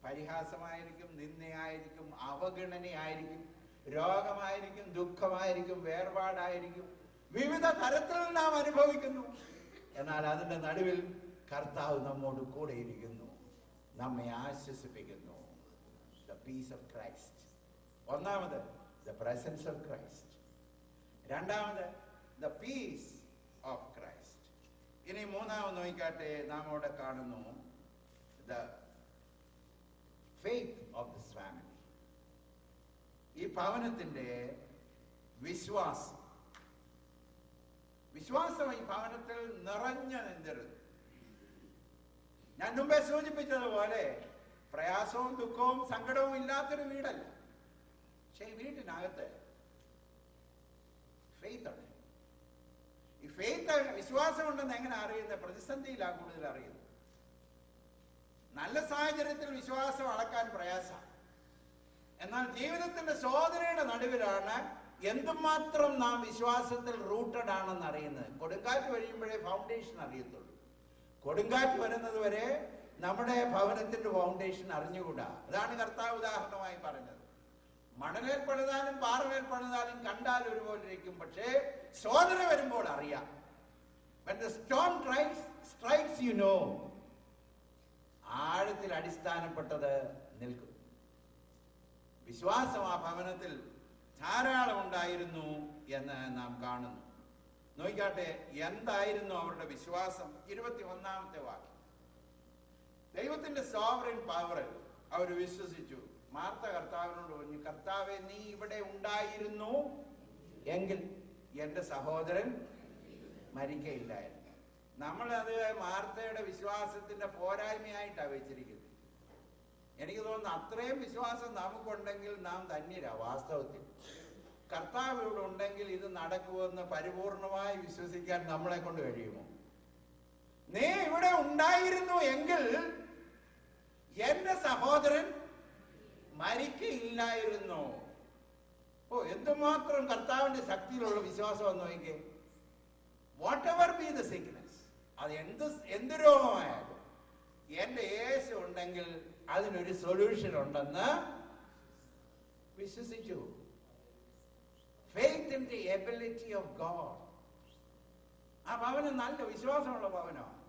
പരിഹാസമായിരിക്കും, നിന്ദയായിരിക്കും, അവഗണനയായിരിക്കും, രോഗമായിരിക്കും, ദുഃഖമായിരിക്കും, വേർപാടായിരിക്കും, വിവിധ തരത്തിൽ നാം അനുഭവിക്കുന്നു. എന്നാൽ അതിന്റെ നടുവിൽ കർത്താവ് നമ്മോട് കൂടെ ഇരിക്കുന്നു, നമ്മെ ആശ്വസിപ്പിക്കുന്നു. The peace of Christ. ഒന്നാമത് ദ പ്രസൻസ് ഓഫ് ക്രൈസ്റ്റ്, രണ്ടാമത് ദ പീസ് ഓഫ് ക്രൈസ്റ്റ്. ഇനി മൂന്നാമത് നോക്കിക്കാട്ടെ, നാം അവിടെ കാണുന്നു the faith of this family. ഈ ഭവനത്തിന്റെ വിശ്വാസം. വിശ്വാസം ഈ ഭവനത്തിൽ നിറഞ്ഞു നിന്നിരുന്നു. ഞാൻ മുമ്പേ സൂചിപ്പിച്ചതുപോലെ പ്രയാസവും ദുഃഖവും സങ്കടവും ഇല്ലാത്തൊരു വീടല്ല. പക്ഷെ ഈ വീട്ടിനകത്ത് ഫെയ്ത്ത് ഉണ്ട്. ഈ ഫെയ്ത്ത്, വിശ്വാസം ഉണ്ടെന്ന് എങ്ങനെ അറിയുന്നത്? പ്രതിസന്ധിയിലാണ് കൂടുതൽ അറിയുന്നത്. നല്ല സാഹചര്യത്തിൽ വിശ്വാസം അളക്കാൻ പ്രയാസമാണ്. എന്നാൽ ജീവിതത്തിന്റെ ശോധനയുടെ നടുവിലാണ് എന്തുമാത്രം നാം വിശ്വാസത്തിൽ റൂട്ടഡ് ആണെന്ന് അറിയുന്നത്. കൊടുങ്കാറ്റ് കഴിയുമ്പോഴേ ഫൗണ്ടേഷൻ അറിയത്തുള്ളൂ. കൊടുങ്കാറ്റ് വരുന്നത് വരെ നമ്മുടെ ഭവനത്തിന്റെ ഫൗണ്ടേഷൻ അറിഞ്ഞുകൂടാ. അതാണ് കർത്താവ് ഉദാഹരണമായി പറഞ്ഞത്. മണലേൽ പണിതാലും പാറമേൽ പണിതാലും കണ്ടാൽ ഒരുപോലെ ഇരിക്കും, പക്ഷേ ശോധന വരുമ്പോൾ അറിയാം. When the storm strikes, you know. ആഴത്തിൽ അടിസ്ഥാനപ്പെട്ടത് നിൽക്കും. വിശ്വാസം ആ ഭവനത്തിൽ ധാരാളം ഉണ്ടായിരുന്നു എന്ന് നാം കാണുന്നു. നോക്കിക്കാട്ടെ, എന്തായിരുന്നു അവരുടെ വിശ്വാസം? 21-ാമത്തെ വാക്യം. ദൈവത്തിന്റെ സോവറിൻ പവറിൽ അവർ വിശ്വസിച്ചു. മാർത്ത കർത്താവിനോട് പറഞ്ഞു, കർത്താവെ, നീ ഇവിടെ ഉണ്ടായിരുന്നു എങ്കിൽ എന്റെ സഹോദരൻ മരിക്കയില്ലായിരുന്നു. നമ്മളത് മാർത്തയുടെ വിശ്വാസത്തിന്റെ പോരായ്മയായിട്ടാണ് വെച്ചിരിക്കുന്നത്. എനിക്ക് തോന്നുന്നു അത്രയും വിശ്വാസം നമുക്കുണ്ടെങ്കിൽ നാം ധന്യരാ. വാസ്തവത്തിൽ കർത്താവ് ഇവിടെ ഉണ്ടെങ്കിൽ ഇത് നടക്കുമെന്ന് പരിപൂർണമായി വിശ്വസിക്കാൻ നമ്മളെ കൊണ്ട് കഴിയുമോ? നീ ഇവിടെ ഉണ്ടായിരുന്നു എങ്കിൽ എന്റെ സഹോദരൻ മരിക്കയില്ലായിരുന്നു. ഓ, എന്തുമാത്രം കർത്താവിന്റെ ശക്തിയിലുള്ള വിശ്വാസം എന്ന് നോക്കിക്കേ. What ever B the sickness, അത് എന്ത് രോഗമായാലും എന്റെ യേശു ഉണ്ടെങ്കിൽ അതിനൊരു സൊല്യൂഷൻ ഉണ്ടെന്ന് വിശ്വസിച്ചു. Faith in the ability of God. ആ ഭവനം നല്ല വിശ്വാസമുള്ള ഭവനമാണ്.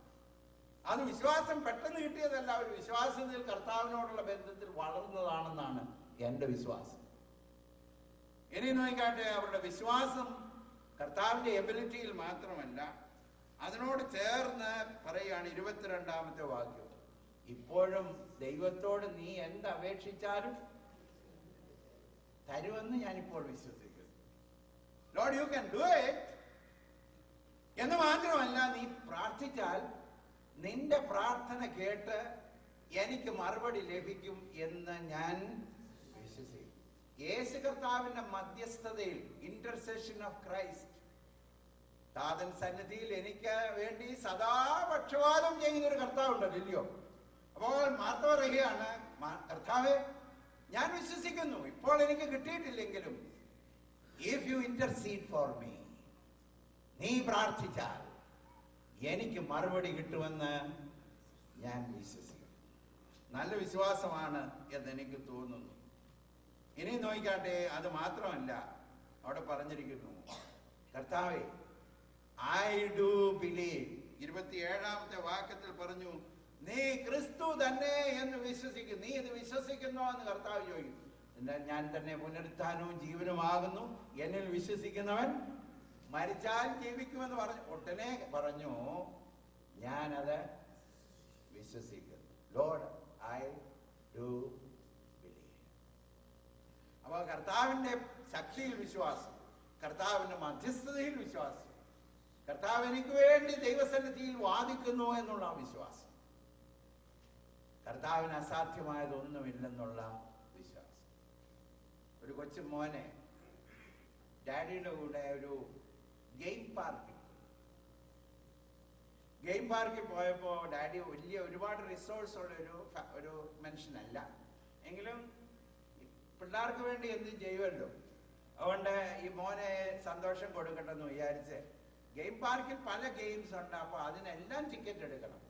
അത് വിശ്വാസം പെട്ടെന്ന് കിട്ടിയതല്ല, ഒരു വിശ്വാസത്തിൽ കർത്താവിനോടുള്ള ബന്ധത്തിൽ വളർന്നതാണെന്നാണ് എന്റെ വിശ്വാസം. ഇനി നോക്കിക്കാട്ടെ, അവരുടെ വിശ്വാസം കർത്താവിന്റെ എബിലിറ്റിയിൽ മാത്രമല്ല, അതിനോട് ചേർന്ന് പറയുകയാണ് 22-ാമത്തെ വാക്യം. ഇപ്പോഴും ദൈവത്തോട് നീ എന്തപേക്ഷിച്ചാലും തരുമെന്ന് ഞാനിപ്പോൾ വിശ്വസിക്കുന്നു. Lord, you can do it. എന്ന് മാത്രമല്ല, നീ പ്രാർത്ഥിച്ചാൽ നിന്റെ പ്രാർത്ഥന കേട്ട് എനിക്ക് മറുപടി ലഭിക്കും എന്ന് ഞാൻ വിശ്വസിക്കുന്നു. യേശു കർത്താവിന്റെ മധ്യസ്ഥതയിൽ, ഇന്റർസെഷൻ ഓഫ് ക്രൈസ്റ്റ്, താതൻ സന്നിധിയിൽ എനിക്ക് വേണ്ടി സദാ പക്ഷപാതം ചെയ്യുന്നൊരു കർത്താവുണ്ടല്ലോ, ഇല്ലയോ? അപ്പോൾ മാർത്ത പറയുകയാണ്, കർത്താവേ, ഞാൻ വിശ്വസിക്കുന്നു, ഇപ്പോൾ എനിക്ക് കിട്ടിയിട്ടില്ലെങ്കിലും if you intercede for me, നീ പ്രാർത്ഥിച്ചാൽ എനിക്ക് മറുപടി കിട്ടുമെന്ന് ഞാൻ വിശ്വസിക്കുന്നു. നല്ല വിശ്വാസമാണ് എന്ന് എനിക്ക് തോന്നുന്നു. ഇനി നോക്കിക്കാട്ടെ, അത് മാത്രമല്ല, അവിടെ പറഞ്ഞിരിക്കുന്നു, കർത്താവേ, ഐ ഡു ബിലീവ്. 27-ാമത്തെ വാക്യത്തിൽ പറഞ്ഞു, നീ ക്രിസ്തു തന്നെ എന്ന് വിശ്വസിക്കും. നീ ഇത് വിശ്വസിക്കുന്നോ എന്ന് കർത്താവ് ചോദിക്കും. ഞാൻ തന്നെ പുനരുത്ഥാനവും ജീവനുമാകുന്നു, എന്നിൽ വിശ്വസിക്കുന്നവൻ മരിച്ചാൽ ജീവിക്കുമെന്ന് പറഞ്ഞു. ഒട്ടനെ പറഞ്ഞു, ഞാനത് വിശ്വസിക്കുന്നു. Lord, I do believe. അപ്പൊ കർത്താവിന്റെ ശക്തിയിൽ വിശ്വാസം, കർത്താവിന്റെ മധ്യസ്ഥതയിൽ വിശ്വാസം, കർത്താവ് എനിക്ക് വേണ്ടി ദൈവസന്നിധിയിൽ വാദിക്കുന്നു എന്നുള്ള വിശ്വാസം, കർത്താവിന് അസാധ്യമായതൊന്നുമില്ലെന്നുള്ള വിശ്വാസം. ഒരു കൊച്ചു മോനെ ഡാഡിയുടെ കൂടെ ഒരു ഗെയിം പാർക്കിൽ പോയപ്പോൾ, ഡാഡി ഒരുപാട് റിസോഴ്സ് ഉള്ള ഒരു മനുഷ്യനല്ല, എങ്കിലും പിള്ളേർക്ക് വേണ്ടി എന്തും ചെയ്യുമല്ലോ. അതുകൊണ്ട് ഈ മോനെ സന്തോഷം കൊടുക്കട്ടെന്ന് വിചാരിച്ച് ഗെയിം പാർക്കിൽ പല ഗെയിംസ് ഉണ്ട്. അപ്പോൾ അതിനെല്ലാം ടിക്കറ്റ് എടുക്കണം.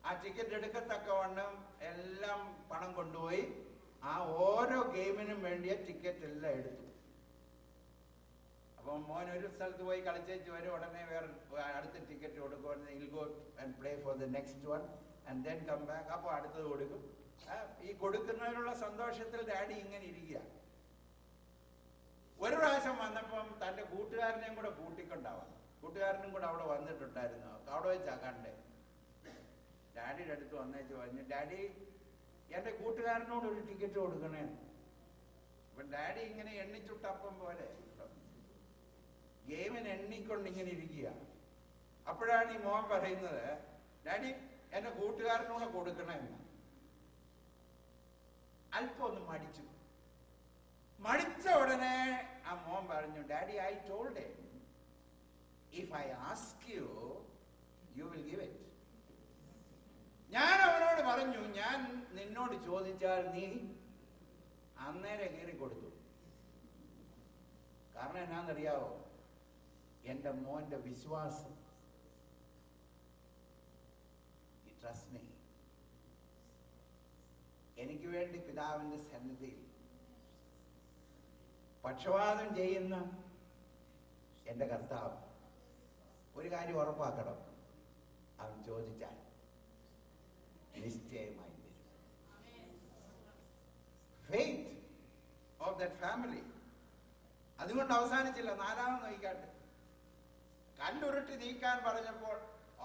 ആ ടിക്കറ്റ് എടുക്കത്തക്കവണ്ണം എല്ലാം പണം കൊണ്ടുപോയി ആ ഓരോ ഗെയിമിനും വേണ്ടിയ ടിക്കറ്റ് എല്ലാം എടുത്തു. അപ്പം മോൻ ഒരു സ്ഥലത്ത് പോയി കളിച്ചേച്ച് വരും, ഉടനെ വേറെ അടുത്ത ടിക്കറ്റ് കൊടുക്കും, will go and play for the next one and then come back. അപ്പോൾ അടുത്തത് കൊടുക്കും. ഈ കൊടുക്കുന്നതിനുള്ള സന്തോഷത്തിൽ ഡാഡി ഇങ്ങനെ ഇരിക്കുക. ഒരു പ്രാവശ്യം വന്നപ്പം തൻ്റെ കൂട്ടുകാരനെയും കൂടെ കൂട്ടിക്കൊണ്ടാവാം, കൂട്ടുകാരനും കൂടെ അവിടെ വന്നിട്ടുണ്ടായിരുന്നു. അവിടെ വെച്ചാ കണ്ടേ. ഡാഡിയുടെ അടുത്ത് വന്നേച്ച് പറഞ്ഞു, ഡാഡി, എൻ്റെ കൂട്ടുകാരനോട് ഒരു ടിക്കറ്റ് കൊടുക്കണേ. അപ്പൊ ഡാഡി ഇങ്ങനെ എണ്ണിച്ചുട്ടപ്പം പോലെ ഗെയിമിന് എണ്ണിക്കൊണ്ട് ഇങ്ങനെ ഇരിക്കുക. അപ്പോഴാണ് ഈ മോൻ പറയുന്നത്, ഡാഡി, എൻ്റെ കൂട്ടുകാരനോട് കൊടുക്കണമെന്ന്. അല്പം ഒന്ന് മടിച്ച ഉടനെ ആ മോൻ പറഞ്ഞു, daddy, I told him, if I ask you, you will give it. ഞാൻ അവനോട് പറഞ്ഞു, ഞാൻ നിന്നോട് ചോദിച്ചാൽ നീ അന്നേരം കയറി കൊടുത്തു. കാരണം എന്നാന്നറിയാവോ? എൻ്റെ മോന്റെ വിശ്വാസം. Trust me. എനിക്ക് വേണ്ടി പിതാവിന്റെ സന്നിധിയിൽ പക്ഷപാതം ചെയ്യുന്ന എൻ്റെ കർത്താവ് ഒരു കാര്യം ഉറപ്പാക്കണം, അവൻ ചോദിച്ചാൽ നിശ്ചയമായി തരും. Faith of that family. അതുകൊണ്ട് അവസാനിച്ചില്ല. 4-ാമത് നോക്കിക്കാട്ട്, കല്ലുരുട്ടി നീക്കാൻ പറഞ്ഞപ്പോൾ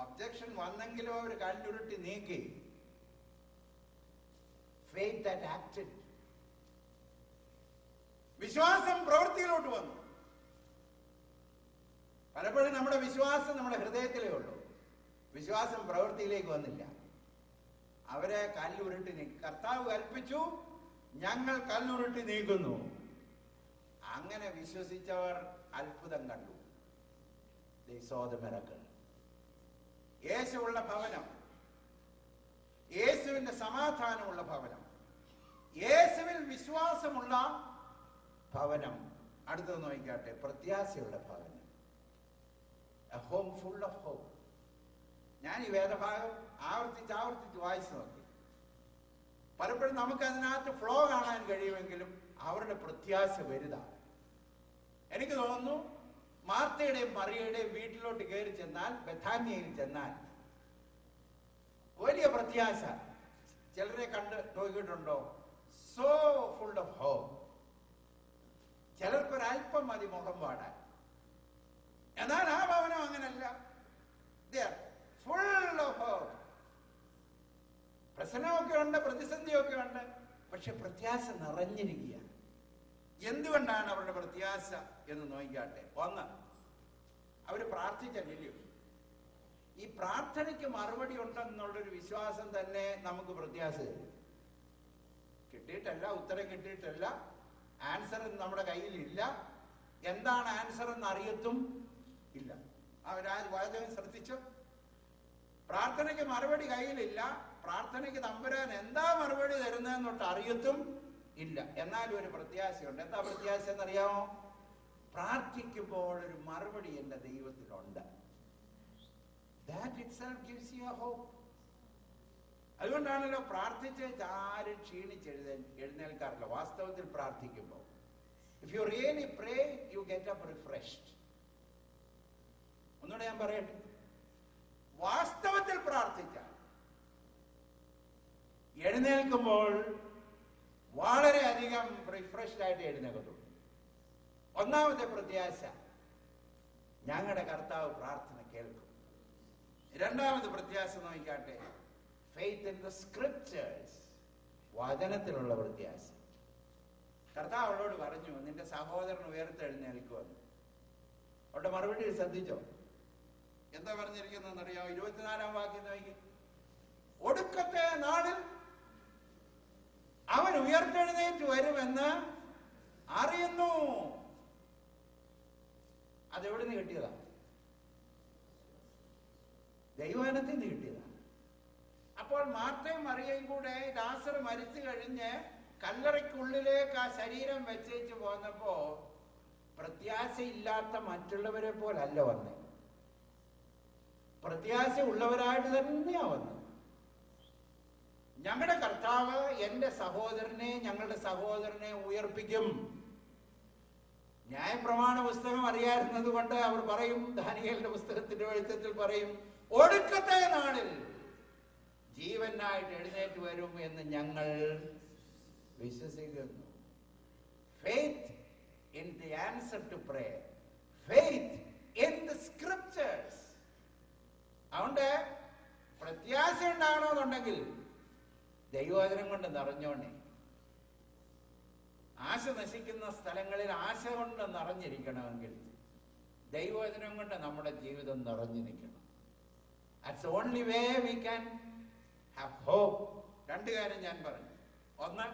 ഒബ്ജക്ഷൻ വന്നെങ്കിലും അവർ കല്ലുരുട്ടി നീക്കി. Faith that acted. വിശ്വാസം പ്രവൃത്തിയിലോട്ട് വന്നു. പലപ്പോഴും നമ്മുടെ വിശ്വാസം നമ്മുടെ ഹൃദയത്തിലേ ഉള്ളൂ, വിശ്വാസം പ്രവൃത്തിയിലേക്ക് വന്നില്ല. അവരെ കല്ലുരുട്ടി നീക്കി. കർത്താവ് കൽപ്പിച്ചു, ഞങ്ങൾ കല്ലുരുട്ടി നീക്കുന്നു. അങ്ങനെ വിശ്വസിച്ചവർ അത്ഭുതം കണ്ടു. They saw the miracle. യേശുവുള്ള ഭവനം, യേശുവിന്റെ സമാധാനമുള്ള ഭവനം, യേശുവിൽ വിശ്വാസമുള്ള ഭവനം. അടുത്തത് നോക്കിക്കാട്ടെ, പ്രത്യാശയുള്ള ഭവനം. A home full of hope. ഞാൻ ഈ വേദഭാഗം ആവർത്തിച്ച് വായിച്ചു നോക്കി. പലപ്പോഴും നമുക്ക് അതിനകത്ത് ഫ്ലോ കാണാൻ കഴിയുമെങ്കിലും അവരുടെ പ്രത്യാശ വലുതാണ്. എനിക്ക് തോന്നുന്നു മാർത്തയുടെയും മറിയയുടെയും വീട്ടിലോട്ട് കയറി ചെന്നാൽ, ബഥാന്യയിൽ ചെന്നാൽ വലിയ പ്രത്യാശ. ചിലരെ കണ്ട് നോക്കിയിട്ടുണ്ടോ? So full of hope. ചിലർക്കൊരല്പം മതി മുഖം പാടാൻ. എന്നാൽ ആ ഭവനം അങ്ങനല്ല. Full of hope. പ്രശ്നമൊക്കെ ഉണ്ട്, പ്രതിസന്ധിയൊക്കെ ഉണ്ട്, പക്ഷെ പ്രത്യാശ നിറഞ്ഞിരിക്കുക. എന്തുകൊണ്ടാണ് അവരുടെ പ്രത്യാശ എന്ന് നോക്കിക്കാട്ടെ. ഒന്ന്, അവർ പ്രാർത്ഥിച്ചില്ലയോ? ഈ പ്രാർത്ഥനയ്ക്ക് മറുപടി ഉണ്ടെന്നുള്ളൊരു വിശ്വാസം തന്നെ നമുക്ക് പ്രത്യാശ തരും. കിട്ടിയിട്ടല്ല, ഉത്തരം കിട്ടിയിട്ടല്ല, ആൻസർ നമ്മുടെ കയ്യിലില്ല, എന്താണ് ആൻസർ എന്ന് അറിയത്തും ഇല്ല. വാചകം ശ്രദ്ധിച്ചു. പ്രാർത്ഥനയ്ക്ക് മറുപടി കയ്യിലില്ല. പ്രാർത്ഥനയ്ക്ക് തമ്പുരാൻ എന്താ മറുപടി തരുന്നതെന്നൊട്ട് അറിയത്തും ഇല്ല. എന്നാലും ഒരു പ്രത്യാശയുണ്ട്. എന്താ പ്രത്യാശ എന്നറിയാമോ? പ്രാർത്ഥിക്കുമ്പോൾ ഒരു മറുപടി എൻ്റെ ദൈവത്തിലുണ്ട്. That itself gives you a hope. അതുകൊണ്ടാണല്ലോ പ്രാർത്ഥിച്ച് ആരും എഴുന്നേൽക്കാറില്ല. വാസ്തവത്തിൽ പ്രാർത്ഥിക്കുമ്പോൾ if you really pray, you get up refreshed. ഒന്നുകൂടെ ഞാൻ പറയട്ടെ, വാസ്തവത്തിൽ പ്രാർത്ഥിച്ചാൽ എഴുന്നേൽക്കുമ്പോൾ വളരെയധികം റിഫ്രഷ്ഡ് ആയിട്ട് എഴുന്നേൽക്കത്തുള്ളൂ. ഒന്നാമത്തെ പ്രത്യാശ, ഞങ്ങളുടെ കർത്താവ് പ്രാർത്ഥന കേൾക്കും. രണ്ടാമത് പ്രത്യാശ നോക്കിക്കാട്ടെ, ഫെയ്ത്ത് ഇൻ ദ സ്ക്രിപ്ചേഴ്സ്, വചനത്തിലുള്ള പ്രത്യാശ. കർത്താവ് അവളോട് പറഞ്ഞു, നിന്റെ സഹോദരൻ ഉയർത്തെഴുന്നേൽക്കുമെന്ന്. അവളുടെ മറുപടി ശ്രദ്ധിച്ചോ? എന്താ പറഞ്ഞിരിക്കുന്നറിയാമോ? 24-ാം വാക്യം നോക്കി, ഒടുക്കത്തെ നാളിൽ അവൻ ഉയർത്തെഴുന്നേറ്റ് വരുമെന്ന് അറിയുന്നു. അതെവിടെ നിന്ന് കിട്ടിയതാ? ദൈവവചനത്തിൽ നിന്ന് കിട്ടിയതാ. അപ്പോൾ മാർത്തയും മറിയയും കൂടെ ലാസർ മരിച്ചു കഴിഞ്ഞ് കല്ലറയ്ക്കുള്ളിലേക്ക് ആ ശരീരം വെച്ചേച്ച് പോന്നപ്പോ പ്രത്യാശയില്ലാത്ത മറ്റുള്ളവരെ പോലല്ല വന്നേ. പ്രത്യാശ ഉള്ളവരായിട്ട് തന്നെയാ വന്നത്. ഞങ്ങളുടെ കർത്താവ് എന്റെ സഹോദരനെ, ഞങ്ങളുടെ സഹോദരനെ ഉയർപ്പിക്കും. ന്യായപ്രമാണ പുസ്തകം അറിയാവുന്നത് കൊണ്ട് അവർ പറയും, ദാനിയേലിന്റെ പുസ്തകത്തിന്റെ വെളിച്ചത്തിൽ പറയും, ഒടുക്കത്തെ നാളിൽ ജീവനായിട്ട് എഴുന്നേറ്റ് വരും എന്ന് ഞങ്ങൾ വിശ്വസിക്കുന്നു. Faith in the answer to prayer, faith in the scriptures. അതുകൊണ്ട് പ്രത്യാശ ഉണ്ടാകണമെന്നുണ്ടെങ്കിൽ ദൈവവചനം കൊണ്ട് നിറഞ്ഞോണേ. ആശ നശിക്കുന്ന സ്ഥലങ്ങളിൽ ആശ കൊണ്ട് നിറഞ്ഞിരിക്കണമെങ്കിൽ ദൈവവചനം കൊണ്ട് നമ്മുടെ ജീവിതം നിറഞ്ഞു നിൽക്കണം. That's the only way we can have hope. രണ്ട് കാര്യം ഞാൻ പറഞ്ഞു. ഒന്ന്,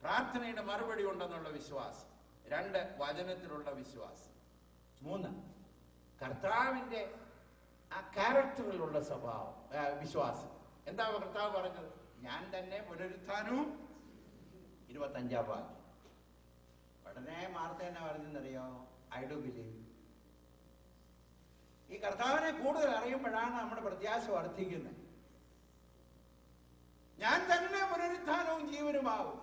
പ്രാർത്ഥനയുടെ മറുപടി ഉണ്ടെന്നുള്ള വിശ്വാസം. രണ്ട്, വചനത്തിലുള്ള വിശ്വാസം. മൂന്ന്, കർത്താവിന്റെ ആ ക്യാരക്ടറിലുള്ള സ്വഭാവം, വിശ്വാസം. എന്താ കർത്താവ് പറഞ്ഞത്? ഞാൻ തന്നെ പുനരുത്ഥാനവും 25-ാം വാക്യം. ഉടനെ മാർത്ത തന്നെ പറഞ്ഞെന്നറിയോ? I do believe. ഈ കർത്താവിനെ കൂടുതൽ അറിയുമ്പോഴാണ് നമ്മുടെ പ്രത്യാശ വർദ്ധിക്കുന്നത്. ഞാൻ തന്നെ പുനരുത്ഥാനവും ജീവനുമാകും.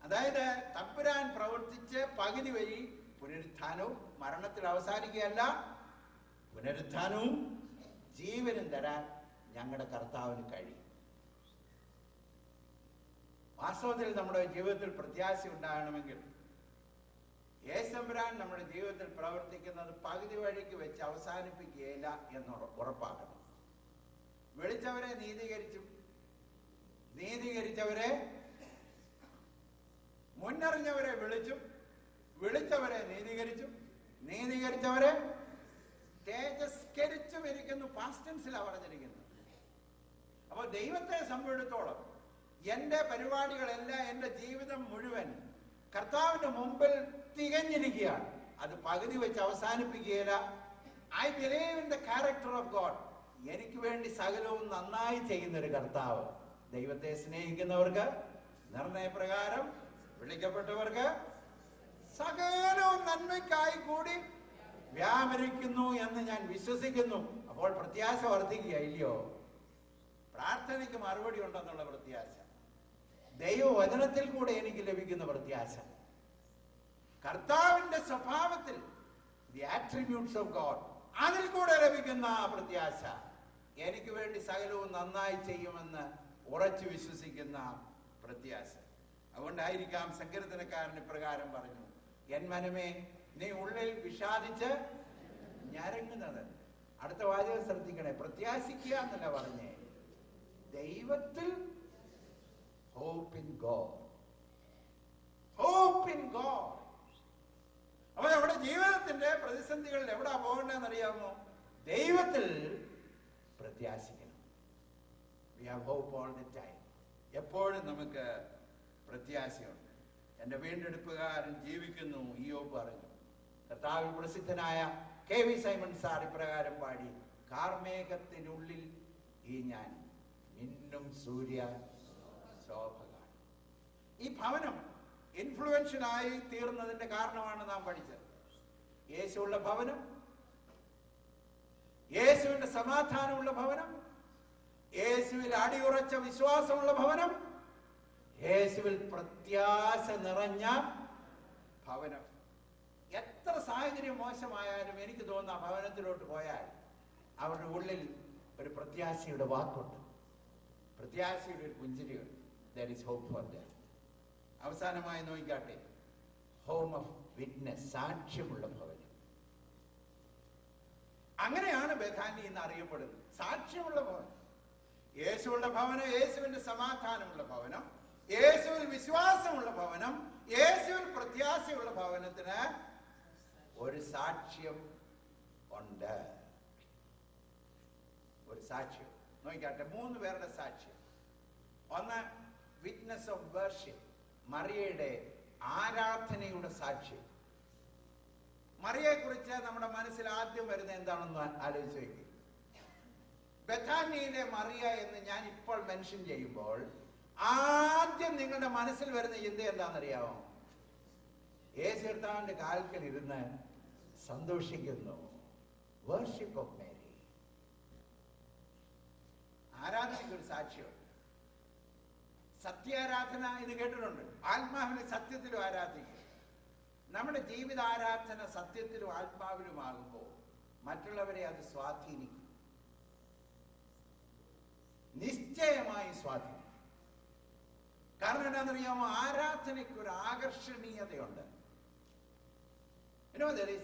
അതായത് തമ്പുരാൻ പ്രവർത്തിച്ച് പകുതി വഴി പുനരുത്ഥാനവും മരണത്തിൽ അവസാനിക്കുകയല്ല, പുനരുത്ഥാനവും ജീവനും തരാൻ ഞങ്ങളുടെ കർത്താവിന് കഴിയും. വാസ്തവത്തിൽ നമ്മുടെ ജീവിതത്തിൽ പ്രത്യാശ ഉണ്ടാകണമെങ്കിൽ യേശുതമ്പുരാൻ നമ്മുടെ ജീവിതത്തിൽ പ്രവർത്തിക്കുന്നത് പകുതി വഴിക്ക് വെച്ച് അവസാനിപ്പിക്കുകയില്ല എന്ന് ഉറപ്പാക്കണം. വിളിച്ചവരെ നീതീകരിച്ചും നീതീകരിച്ചവരെ മുന്നറിഞ്ഞവരെ വിളിച്ചവരെ നീതീകരിച്ചും നീതീകരിച്ചവരെ തേജസ്കരിച്ചും ഇരിക്കുന്നു. പാസ്റ്റ് ടെൻസിലാണ് പറഞ്ഞിരിക്കുന്നത്. അപ്പോൾ ദൈവത്തെ സംബന്ധിച്ചിടത്തോളം എന്റെ പരിപാടികളെല്ലാം, എന്റെ ജീവിതം മുഴുവൻ കർത്താവിന്റെ മുമ്പിൽ തികഞ്ഞിരിക്കുകയാണ്. അത് പകുതി വെച്ച് അവസാനിപ്പിക്കുകയില്ല. I believe in the character of God. എനിക്ക് വേണ്ടി സകലവും നന്നായി ചെയ്യുന്നൊരു കർത്താവ്. ദൈവത്തെ സ്നേഹിക്കുന്നവർക്ക്, നിർണയപ്രകാരം വിളിക്കപ്പെട്ടവർക്ക് സകലവും നന്മയ്ക്കായി കൂടി വ്യാപരിക്കുന്നു എന്ന് ഞാൻ വിശ്വസിക്കുന്നു. അപ്പോൾ പ്രത്യാശ വർദ്ധിക്കുക ഇല്ലയോ? പ്രാർത്ഥനയ്ക്ക് മറുപടി ഉണ്ടെന്നുള്ള പ്രത്യാശ, ദൈവവചനത്തിൽ കൂടെ എനിക്ക് ലഭിക്കുന്ന പ്രത്യാശ, കർത്താവിന്റെ സ്വഭാവത്തിൽ, ദി ആട്രിബ്യൂട്ട്സ് ഓഫ് ഗോഡ്, അതിൽ കൂടെ ലഭിക്കുന്ന പ്രത്യാശ, എനിക്ക് വേണ്ടി സകലവും നന്നായി ചെയ്യുമെന്ന് ഉറച്ചു വിശ്വസിക്കുന്ന പ്രത്യാശ. അതുകൊണ്ടായിരിക്കാം സങ്കീർത്തനക്കാരൻ ഇപ്രകാരം പറഞ്ഞു, എൻ മനമേ നീ ഉള്ളിൽ വിഷാദിച്ച് ഞരങ്ങുന്നത്. അടുത്ത വാചകം ശ്രദ്ധിക്കണേ, പ്രത്യാശിക്കുക എന്നല്ല പറഞ്ഞേ, ദൈവത്തിൽ hope in God. Hope in God. അപ്പൊ നമ്മുടെ ജീവിതത്തിന്റെ പ്രതിസന്ധികളിൽ എവിടാ പോകണ്ടെന്ന് അറിയാമോ? ദൈവത്തിൽ പ്രത്യാശിക്കണം. We have hope all the time. എപ്പോഴും നമുക്ക് പ്രത്യാശയുണ്ട്. എന്റെ വീണ്ടെടുപ്പുകാരൻ ജീവിക്കുന്നു, ഇയ്യോബ് പറഞ്ഞു. കർത്താവിൽ പ്രസിദ്ധനായ KV സൈമൺ സാർ ഇപ്രകാരം പാടി: കാർമേഘത്തിനുള്ളിൽ ഈ ഞാൻ മിന്നും സൂര്യ ശോഭ കാണും. ഈ ഭവനം ഇൻഫ്ലുവൻഷ്യലായി തീർന്നതിന്റെ കാരണമാണ് നാം പഠിച്ചത്. യേശുവുള്ള ഭവനം, യേശുവിന്റെ സമാധാനമുള്ള ഭവനം, യേശുവിൽ അടിയുറച്ച വിശ്വാസമുള്ള ഭവനം, യേശുവിൽ പ്രത്യാശ നിറഞ്ഞ ഭവനം. എത്ര സാഹചര്യം മോശമായാലും എനിക്ക് തോന്നുന്ന ആ ഭവനത്തിലോട്ട് പോയാൽ അവരുടെ ഉള്ളിൽ ഒരു പ്രത്യാശയുടെ വാക്കുണ്ട്, പ്രത്യാശയുടെ ഒരു പുഞ്ചിരിയുണ്ട്. There is hope for them. അവസാനമായി നോക്കിക്കാട്ടെ, ഹോം ഓഫ് വിറ്റ്നസ്, സാക്ഷ്യമുള്ള ഭവനം. അങ്ങനെയാണ് ബഥാനി എന്ന് അറിയപ്പെടുന്നത്, സാക്ഷ്യമുള്ള ഭവനം. യേശുവുള്ള ഭവനം, യേശുവിന്റെ സമാധാനമുള്ള ഭവനം, യേശുവിൽ വിശ്വാസമുള്ള ഭവനം, യേശുവിൽ പ്രത്യാശയുള്ള ഭവനത്തിന് ഒരു സാക്ഷ്യം ഉണ്ട്. ഒരു സാക്ഷ്യം നോക്കിക്കാട്ടെ, 3 പേരുടെ സാക്ഷ്യം. ഒന്ന്, വിറ്റ്നസ് ഓഫ് വർഷിപ്പ്, മറിയയുടെ ആരാധനയുടെ സാക്ഷ്യം. മറിയയെ കുറിച്ച് നമ്മുടെ മനസ്സിൽ ആദ്യം വരുന്ന എന്താണെന്ന് ആലോചിച്ച് നോക്കി. ബഥാനിയിലെ മറിയ എന്ന് ഞാൻ ഇപ്പോൾ മെൻഷൻ ചെയ്യുമ്പോൾ ആദ്യം നിങ്ങളുടെ മനസ്സിൽ വരുന്ന ചിന്ത എന്താണെന്നറിയാമോ? യേശു കർത്താവിന്റെ കാൽക്കൽ ഇരുന്ന് സന്തോഷിക്കുന്നു. Worship of Mary. ആരാധനയ്ക്ക് ഒരു സാക്ഷ്യമുണ്ട്. സത്യാരാധന ഇത് കേട്ടിട്ടുണ്ട്. ആത്മാവിനെ സത്യത്തിലും ആരാധിക്കും. നമ്മുടെ ജീവിതാരാധന സത്യത്തിലും ആത്മാവിലുമാകുമ്പോൾ മറ്റുള്ളവരെ അത് സ്വാധീനിക്കും, നിശ്ചയമായി സ്വാധീനിക്കും. കാരണം എന്താണെന്നറിയാമോ? ആരാധനയ്ക്ക് ഒരു ആകർഷണീയതയുണ്ട്. There is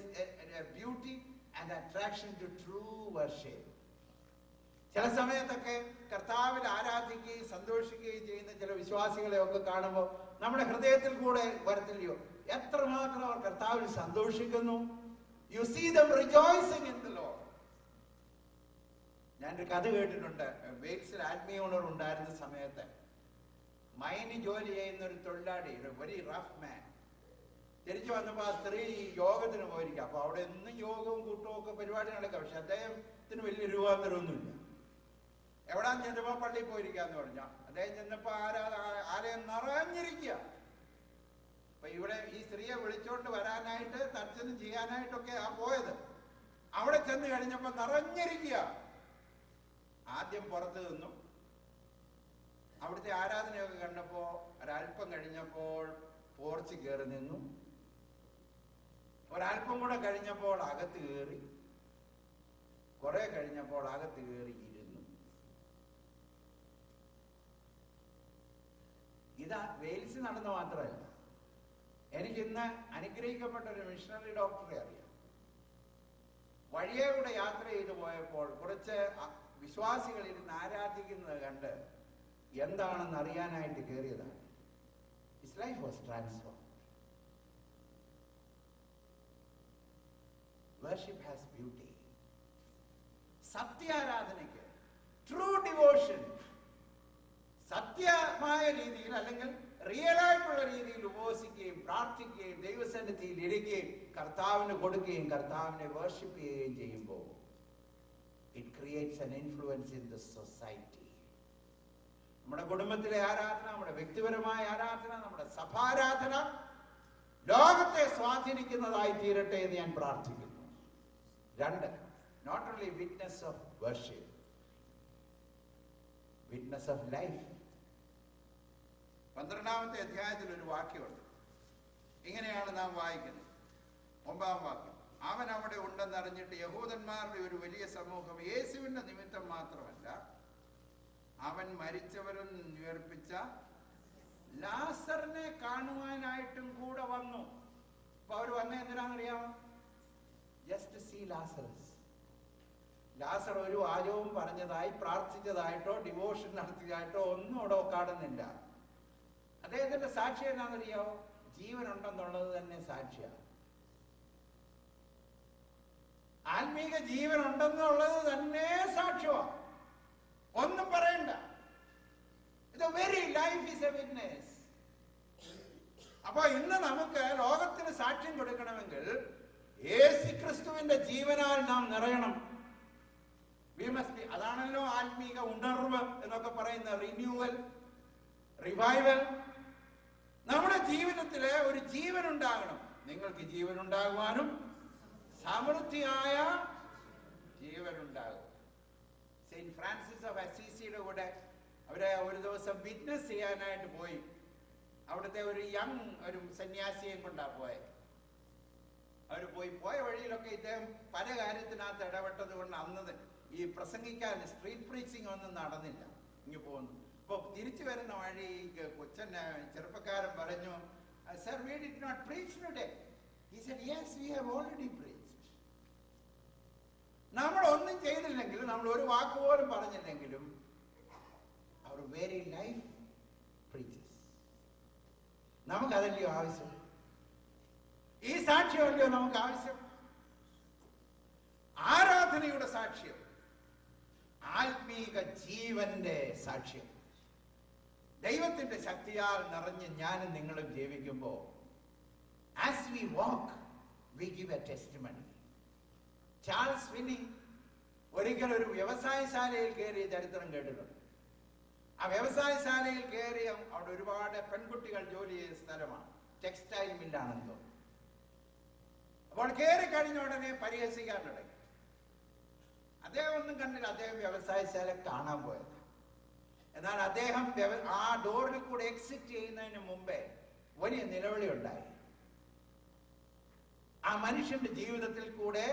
a beauty and attraction to true worship. ചില സമയത്തൊക്കെ കർത്താവിൽ ആരാധിക്കുകയും സന്തോഷിക്കുകയും ചെയ്യുന്ന ചില വിശ്വാസികളെ ഒക്കെ കാണുമ്പോൾ നമ്മുടെ ഹൃദയത്തിൽ കൂടെ വരത്തില്ലയോ, എത്രമാത്രം അവർ കർത്താവിൽ സന്തോഷിക്കുന്നു. You see them rejoicing in the Lord. ഞാനൊരു കഥ കേട്ടിട്ടുണ്ട്. വെയിൽസിൽ ആത്മീയ ഉണർ ഉണ്ടായിരുന്ന സമയത്ത് മൈനി ജോലി ചെയ്യുന്ന ഒരു തൊഴിലാളി, ഒരു വെരി റഫ് മാൻ, തിരിച്ചു വന്നപ്പോൾ ആ സ്ത്രീ യോഗത്തിന് പോയിരിക്കുക. അപ്പൊ അവിടെ എന്നും യോഗവും കൂട്ടവും ഒക്കെ പരിപാടി നടക്കാം. പക്ഷെ അദ്ദേഹത്തിന് വലിയ രൂപാന്തരമൊന്നുമില്ല. എവിടാന്ന് ചെന്നപ്പോ പള്ളിയിൽ പോയിരിക്കാന്ന് പറഞ്ഞ അദ്ദേഹം ചെന്നപ്പോ ആലയം നിറഞ്ഞിരിക്കുക. അപ്പൊ ഇവിടെ ഈ സ്ത്രീയെ വിളിച്ചോണ്ട് വരാനായിട്ട് തർച്ചനം ചെയ്യാനായിട്ടൊക്കെ ആ പോയത്. അവിടെ ചെന്ന് കഴിഞ്ഞപ്പോ നിറഞ്ഞിരിക്കുക. ആദ്യം പുറത്തു നിന്നും അവിടുത്തെ ആരാധനയൊക്കെ കണ്ടപ്പോ ഒരല്പം കഴിഞ്ഞപ്പോൾ പോർച്ച് കയറി നിന്നു. ഒരല്പം കൂടെ കഴിഞ്ഞപ്പോൾ അകത്ത് കയറി, കുറെ കഴിഞ്ഞപ്പോൾ അകത്ത് കയറി ഇരുന്നു. ഇതാ വെയിൽസ് നടന്നു മാത്രമല്ല, എനിക്കിന്ന് അനുഗ്രഹിക്കപ്പെട്ട ഒരു മിഷണറി ഡോക്ടറെ അറിയാം. വഴിയെ കൂടെ യാത്ര ചെയ്തു പോയപ്പോൾ കുറച്ച് വിശ്വാസികൾ ഇരുന്ന് ആരാധിക്കുന്നത് കണ്ട് എന്താണെന്ന് അറിയാനായിട്ട് കയറിയതാണ്. His life was transformed. Worship has beauty. സത്യാരാധനയ്ക്ക്, ട്രൂ ഡിവോഷൻ, സത്യമായ രീതിയിൽ അല്ലെങ്കിൽ റിയൽ ആയിട്ടുള്ള രീതിയിൽ ഉപവസിക്കുകയും പ്രാർത്ഥിക്കുകയും ദൈവസന്നിധിയിൽ ഇരിക്കുകയും കർത്താവിന് കൊടുക്കുകയും കർത്താവിനെ വർഷിപ്പ് ചെയ്യുകയും ചെയ്യുമ്പോൾ it creates an influence in the society. നമ്മുടെ കുടുംബത്തിലെ ആരാധന, നമ്മുടെ വ്യക്തിപരമായ ആരാധന, നമ്മുടെ സഭാരാധന ലോകത്തെ സ്വാധീനിക്കുന്നതായി തീരട്ടെ എന്ന് ഞാൻ പ്രാർത്ഥിക്കുന്നു. 2, not only witness of worship, witness of life. 12-ാമത്തെ അധ്യായത്തിൽ ഒരു വാക്യമുണ്ട്. ഇങ്ങനെയാണ് നാം വായിക്കുന്നത്. 9-ാം വാക്യം: അവൻ അവിടെ ഉണ്ടെന്നറിഞ്ഞിട്ട് യഹൂദന്മാരുടെ ഒരു വലിയ സമൂഹം യേശുവിന്റെ നിമിത്തം മാത്രമല്ല, അവൻ മരിച്ചവരിൽ ഉയർപ്പിച്ച ലാസറിനെ കാണുവാനായിട്ടും കൂടെ വന്നു. അപ്പൊ അവർ വന്ന എന്തിനാണെന്നറിയാമോ? Just see Lazarus. ലാസർ ഒരു വാചകവും പറഞ്ഞതായി, പ്രാർത്ഥിച്ചതായിട്ടോ ഡിവോഷൻ നടത്തിയതായിട്ടോ ഒന്നും അവിടെ കാണുന്നില്ല. അദ്ദേഹത്തിന്റെ സാക്ഷ്യം എന്നാണെന്നറിയാമോ? ജീവനുണ്ടെന്നുള്ളത് തന്നെ സാക്ഷിയാണ്. ആത്മീക ജീവൻ ഉണ്ടെന്നുള്ളത് തന്നെ സാക്ഷ്യമാണ്, ഒന്നും പറയണ്ട. The very life is a witness. അപ്പൊ ഇന്ന് നമുക്ക് ലോകത്തിന് സാക്ഷ്യം കൊടുക്കണമെങ്കിൽ യേശുക്രിസ്തുവിന്റെ ജീവനാൽ നാം നിറയണം. അതാണല്ലോ ആത്മീക ഉണർവ് എന്നൊക്കെ പറയുന്ന റിന്യൂവൽ, റിവൈവൽ. നമ്മുടെ ജീവിതത്തില് ഒരു ജീവൻ ഉണ്ടാകണം. നിങ്ങൾക്ക് ജീവൻ ഉണ്ടാകുവാനും സമൃദ്ധിയായ ജീവൻ ഉണ്ടാകും. സെയിന്റ് ഫ്രാൻസിസ് ഓഫ് അസീസിയുടെ കൂടെ അവരെ ഒരു ദിവസം വിറ്റ്നസ് ചെയ്യാനായിട്ട് പോയി. അവിടുത്തെ ഒരു ഒരു സന്യാസിയെ കൊണ്ടാ പോയത്. അവർ പോയ വഴിയിലൊക്കെ ഇദ്ദേഹം പല കാര്യത്തിനകത്ത് ഇടപെട്ടത് കൊണ്ട് അന്ന് ഈ പ്രസംഗിക്കാൻ സ്ട്രീറ്റ് പ്രീച്ചിങ് ഒന്നും നടന്നില്ല. ഇങ്ങ് പോകുന്നു. അപ്പൊ തിരിച്ചു വരുന്ന വഴി കൊച്ചൻ ചെറുപ്പക്കാരൻ പറഞ്ഞു, sir, we did not preach today. He said, yes, we have already preached. നമ്മൾ ഒന്നും ചെയ്തില്ലെങ്കിലും, നമ്മൾ ഒരു വാക്ക് പോലും പറഞ്ഞില്ലെങ്കിലും, our very life preaches. നമുക്കതല്ലയോ ആവശ്യം? ഈ സാക്ഷ്യമല്ലയോ നമുക്ക് ആവശ്യം? ആരാധനയുടെ സാക്ഷ്യം, ആത്മീക ജീവന്റെ സാക്ഷ്യം. ദൈവത്തിന്റെ ശക്തിയാൽ നിറഞ്ഞ് ഞാനും നിങ്ങളും ജീവിക്കുമ്പോൾ, as we walk, we give a testimony. Charles Finny ഒരിക്കൽ ഒരു വ്യവസായശാലയിൽ കയറിയ ചരിത്രം കേട്ടിട്ടുണ്ട്. ആ വ്യവസായശാലയിൽ കയറി അവിടെ ഒരുപാട് പെൺകുട്ടികൾ ജോലി ചെയ്ത സ്ഥലമാണ്. ടെക്സ്റ്റൈൽ മില്ലാണെന്ന് തോന്നുന്നു. അപ്പോൾ കയറി കഴിഞ്ഞ ഉടനെ പരിഹസിക്കാൻ തുടങ്ങി. അദ്ദേഹം ഒന്നും കണ്ടില്ല. അദ്ദേഹം വ്യവസായശാല കാണാൻ പോയത്. എന്നാൽ അദ്ദേഹം ആ ഡോറിൽ കൂടെ എക്സിറ്റ് ചെയ്യുന്നതിന് മുമ്പേ വലിയ നിലവിളി ഉണ്ടായി. ആ മനുഷ്യന്റെ ജീവിതത്തിൽ കൂടെ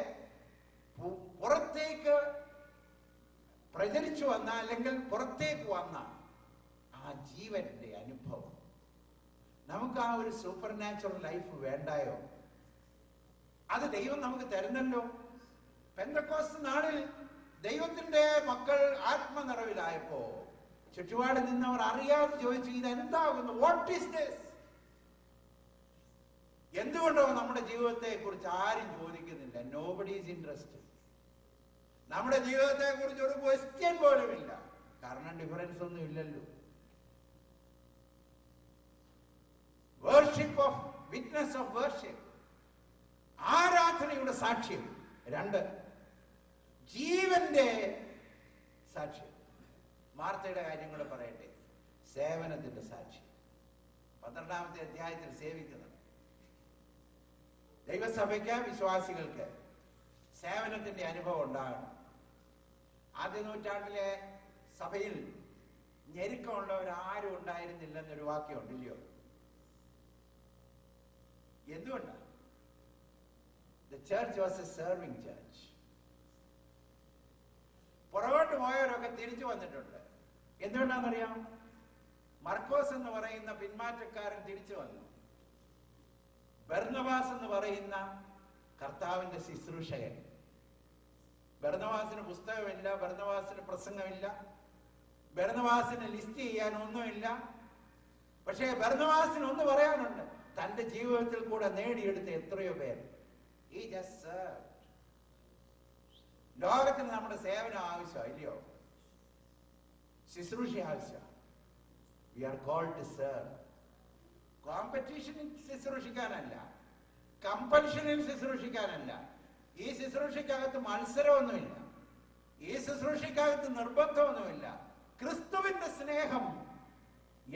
പുറത്തേക്ക് പ്രചരിച്ചു വന്ന, അല്ലെങ്കിൽ പുറത്തേക്ക് വന്ന ആ ജീവന്റെ അനുഭവം. നമുക്ക് ആ ഒരു സൂപ്പർ നാച്ചുറൽ ലൈഫ് വേണ്ടായോ? അത് ദൈവം നമുക്ക് തരുന്നല്ലോ. പെന്തക്കോസ്ത് നാളിൽ ദൈവത്തിന്റെ മക്കൾ ആത്മനിറവിലായപ്പോ ചുറ്റുപാട് നിന്നവർ അറിയാതെ ചോദിച്ചു, ഇതെന്താകുന്നു? What is this? എന്തുകൊണ്ടോ നമ്മുടെ ജീവിതത്തെ കുറിച്ച് ആരും ചോദിക്കുന്നില്ല. Nobody is interested. നമ്മുടെ ജീവിതത്തെ കുറിച്ച് ഒരു ക്വസ്റ്റ്യൻ പോലും ഇല്ല. കാരണം ഡിഫറൻസ് ഒന്നും ഇല്ലല്ലോ. Worship of witness of worship, ആരാധനയുടെ സാക്ഷ്യം. 2, ജീവന്റെ സാക്ഷ്യം. മാർത്തയുടെ കാര്യം കൂടെ പറയട്ടെ. സേവനത്തിന്റെ സാക്ഷ്യം. 12-ാമത്തെ അധ്യായത്തിൽ സേവിക്കുന്നത്. ദൈവസഭയ്ക്ക്, വിശ്വാസികൾക്ക് സേവനത്തിന്റെ അനുഭവം ഉണ്ടാകണം. ആദ്യ നൂറ്റാണ്ടിലെ സഭയിൽ ഞെരുക്കമുള്ളവരാരും ഉണ്ടായിരുന്നില്ലെന്നൊരു വാക്യമുണ്ട്, ഇല്ലയോ? എന്തുകൊണ്ടാണ്? The church was a serving church. പുറകോട്ട് പോയവരൊക്കെ തിരിച്ചു വന്നിട്ടുണ്ട്. എന്തുകൊണ്ടാണെന്നറിയാം? മർക്കോസ് എന്ന് പറയുന്ന പിന്മാറ്റക്കാരൻ തിരിച്ചു വന്നു. ബർന്നബാസ് എന്ന് പറയുന്ന കർത്താവിന്റെ ശുശ്രൂഷകൻ. ബർന്നബാസിന് പുസ്തകമില്ല, ബർന്നബാസിന് പ്രസംഗമില്ല, ബർന്നബാസിന് ലിസ്റ്റ് ചെയ്യാൻ ഒന്നുമില്ല. പക്ഷേ ബർന്നബാസിന് ഒന്ന് പറയാനുണ്ട്. തന്റെ ജീവിതത്തിൽ കൂടെ നേടിയെടുത്ത എത്രയോ പേർ. He just served. ലോകത്തിന് നമ്മുടെ സേവനം ആവശ്യം, ഇല്ലയോ? ശുശ്രൂഷ ആവശ്യം. We are called to serve. കോമ്പറ്റീഷനിൽ ശുശ്രൂഷിക്കാനല്ല, കമ്പൽഷനിൽ ശുശ്രൂഷിക്കാനല്ല. ഈ ശുശ്രൂഷയ്ക്കകത്ത് മത്സരമൊന്നുമില്ല. ഈ ശുശ്രൂഷയ്ക്കകത്ത് നിർബന്ധമൊന്നുമില്ല. ക്രിസ്തുവിന്റെ സ്നേഹം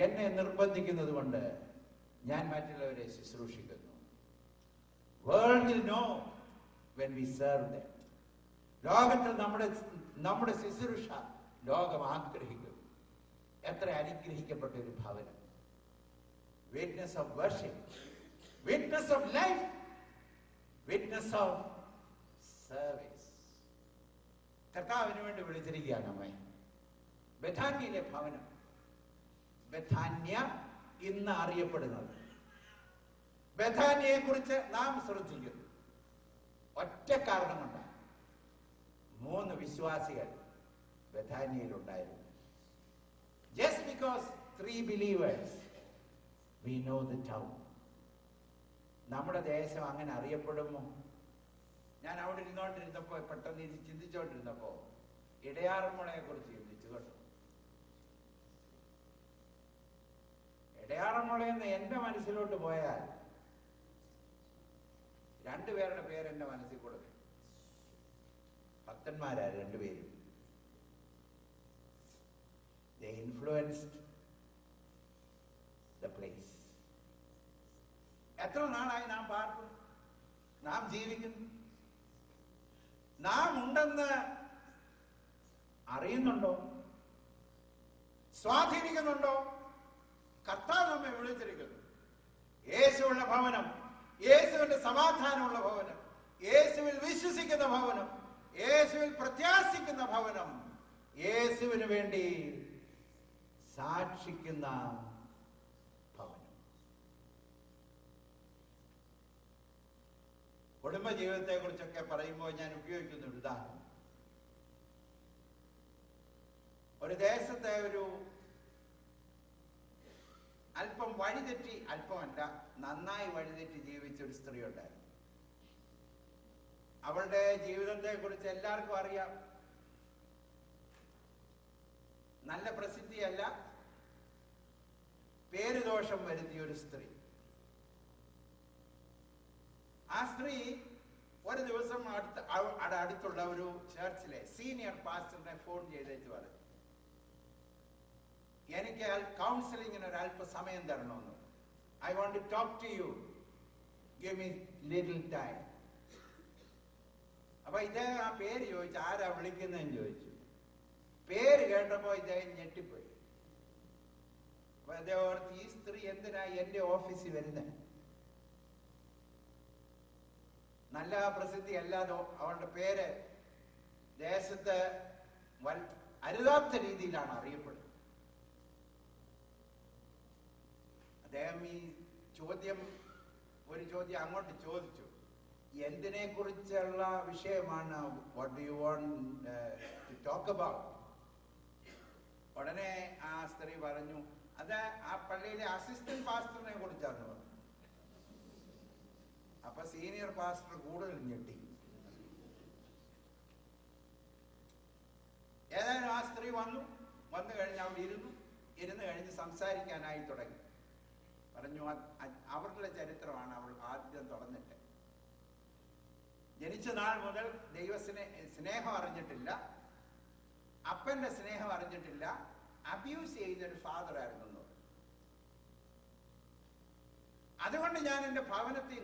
എന്നെ നിർബന്ധിക്കുന്നത് കൊണ്ട് ഞാൻ മറ്റുള്ളവരെ ശുശ്രൂഷിക്കുന്നു. World will know when we serve them. ലോകത്തിൽ നമ്മുടെ ശുശ്രൂഷ ലോകം ആഗ്രഹിക്കും. എത്ര അനുഗ്രഹിക്കപ്പെട്ട ഒരു ഭവനം. Witness of worship, witness of life, witness of service. കർത്താവിന് വേണ്ടി വിളിച്ചിരിക്കുകയാണ് നമ്മെ. ബെഥാന്യയിലെ ഭവനം. ബെഥാന്യ ഇന്ന് അറിയപ്പെടുന്നത്. ബെഥാന്യയെ കുറിച്ച് നാം ശ്രദ്ധിക്കുന്നു. ഒറ്റ കാരണം കൊണ്ടാണ്. 3 വിശ്വാസികൾ ബെഥാന്യയിലുണ്ടായിരുന്നു. Just because 3 believers, we know the town. നമ്മുടെ ദേശം അങ്ങനെ അറിയപ്പെടുമോ? ഞാൻ അവിടെ ഇരുന്നോണ്ടിരുന്നപ്പോ, പെട്ടെന്ന് ഇത് ചിന്തിച്ചോണ്ടിരുന്നപ്പോ ഇടയാറന്മുളയെ കുറിച്ച് ചിന്തിച്ചു കേട്ടോ. ഇടയാറന്മുളയെന്ന് എന്റെ മനസ്സിലോട്ട് പോയാൽ രണ്ടുപേരുടെ പേര് എൻ്റെ മനസ്സിൽ കൊടുക്കും. ഭക്തന്മാരാ രണ്ടുപേരും. They influenced the place. എത്ര നാളായി നാം പാർക്കുന്നു, നാം ജീവിക്കുന്നു, നാം ഉണ്ടെന്ന് അറിയുന്നുണ്ടോ? സ്വാധീനിക്കുന്നുണ്ടോ? കർത്താവ് നമ്മെ വിളിച്ചിരിക്കുന്നു. യേശുവുള്ള ഭവനം, യേശുവിന്റെ സമാധാനമുള്ള ഭവനം, യേശുവിൽ വിശ്വസിക്കുന്ന ഭവനം, യേശുവിൽ പ്രത്യാശിക്കുന്ന ഭവനം, യേശുവിന് വേണ്ടി സാക്ഷിക്കുന്ന ഭവനം. കുടുംബജീവിതത്തെ കുറിച്ചൊക്കെ പറയുമ്പോൾ ഞാൻ ഉപയോഗിക്കുന്ന ഒരു ഉദാഹരണം, ഒരു ദേശത്തെ ഒരു അല്പം വഴിതെറ്റി, അല്പമല്ല നന്നായി വഴിതെറ്റി ജീവിച്ച ഒരു സ്ത്രീ ഉണ്ടായിരുന്നു. അവളുടെ ജീവിതത്തെ കുറിച്ച് എല്ലാവർക്കും അറിയാം. നല്ല പ്രസിദ്ധിയല്ല, പേരുദോഷം വരുത്തിയ ഒരു സ്ത്രീ. ആ സ്ത്രീ ഒരു ദിവസം അടുത്തുള്ള ഒരു ചർച്ചിലെ സീനിയർ പാസ്റ്ററിനെ ഫോൺ ചെയ്തേച്ച് പറഞ്ഞു, എനിക്ക് കൗൺസിലിങ്ങിന് ഒരു അല്പ സമയം തരണമെന്ന്. I want to talk to you, give me little time. അപ്പൊ ഇദ്ദേഹം ആ പേര് ചോദിച്ചു, ആരാ വിളിക്കുന്നതെന്ന് ചോദിച്ചു. പേര് കേട്ടപ്പോ ഇദ്ദേഹം ഞെട്ടിപ്പോയി. അപ്പൊ അദ്ദേഹം ഓർത്ത്, ഈ സ്ത്രീ എന്തിനാ എന്റെ ഓഫീസിൽ വരുന്നത്? നല്ല പ്രസിദ്ധി അല്ലാതെ അവളുടെ പേര് ദേശത്ത് അരുതാത്ത രീതിയിലാണ് അറിയപ്പെടുന്നത്. അദ്ദേഹം ഈ ഒരു ചോദ്യം അങ്ങോട്ട് ചോദിച്ചു, എന്തിനെ കുറിച്ചുള്ള വിഷയമാണ്? What do you want to talk about? ഉടനെ ആ സ്ത്രീ പറഞ്ഞു, അത് ആ പള്ളിയിലെ അസിസ്റ്റന്റ് പാസ്റ്ററിനെ കുറിച്ചാണ് പറഞ്ഞു. അപ്പൊ സീനിയർ പാസ്റ്റർ കൂടുതൽ ഞെട്ടി. ഏതായാലും ആ സ്ത്രീ വന്നു കഴിഞ്ഞ് അവിടെ ഇരുന്ന് കഴിഞ്ഞ് സംസാരിക്കാനായി തുടങ്ങി. പറഞ്ഞു, അവരുടെ ചരിത്രമാണ് അവൾ ആദ്യം തുറന്നിട്ട്. ജനിച്ച നാൾ മുതൽ സ്നേഹം അറിഞ്ഞിട്ടില്ല, അപ്പന്റെ സ്നേഹം അറിഞ്ഞിട്ടില്ല, അബ്യൂസ് ചെയ്യുന്നൊരു ഫാദർ ആയിരുന്നു. അതുകൊണ്ട് ഞാൻ എൻ്റെ ഭവനത്തിൽ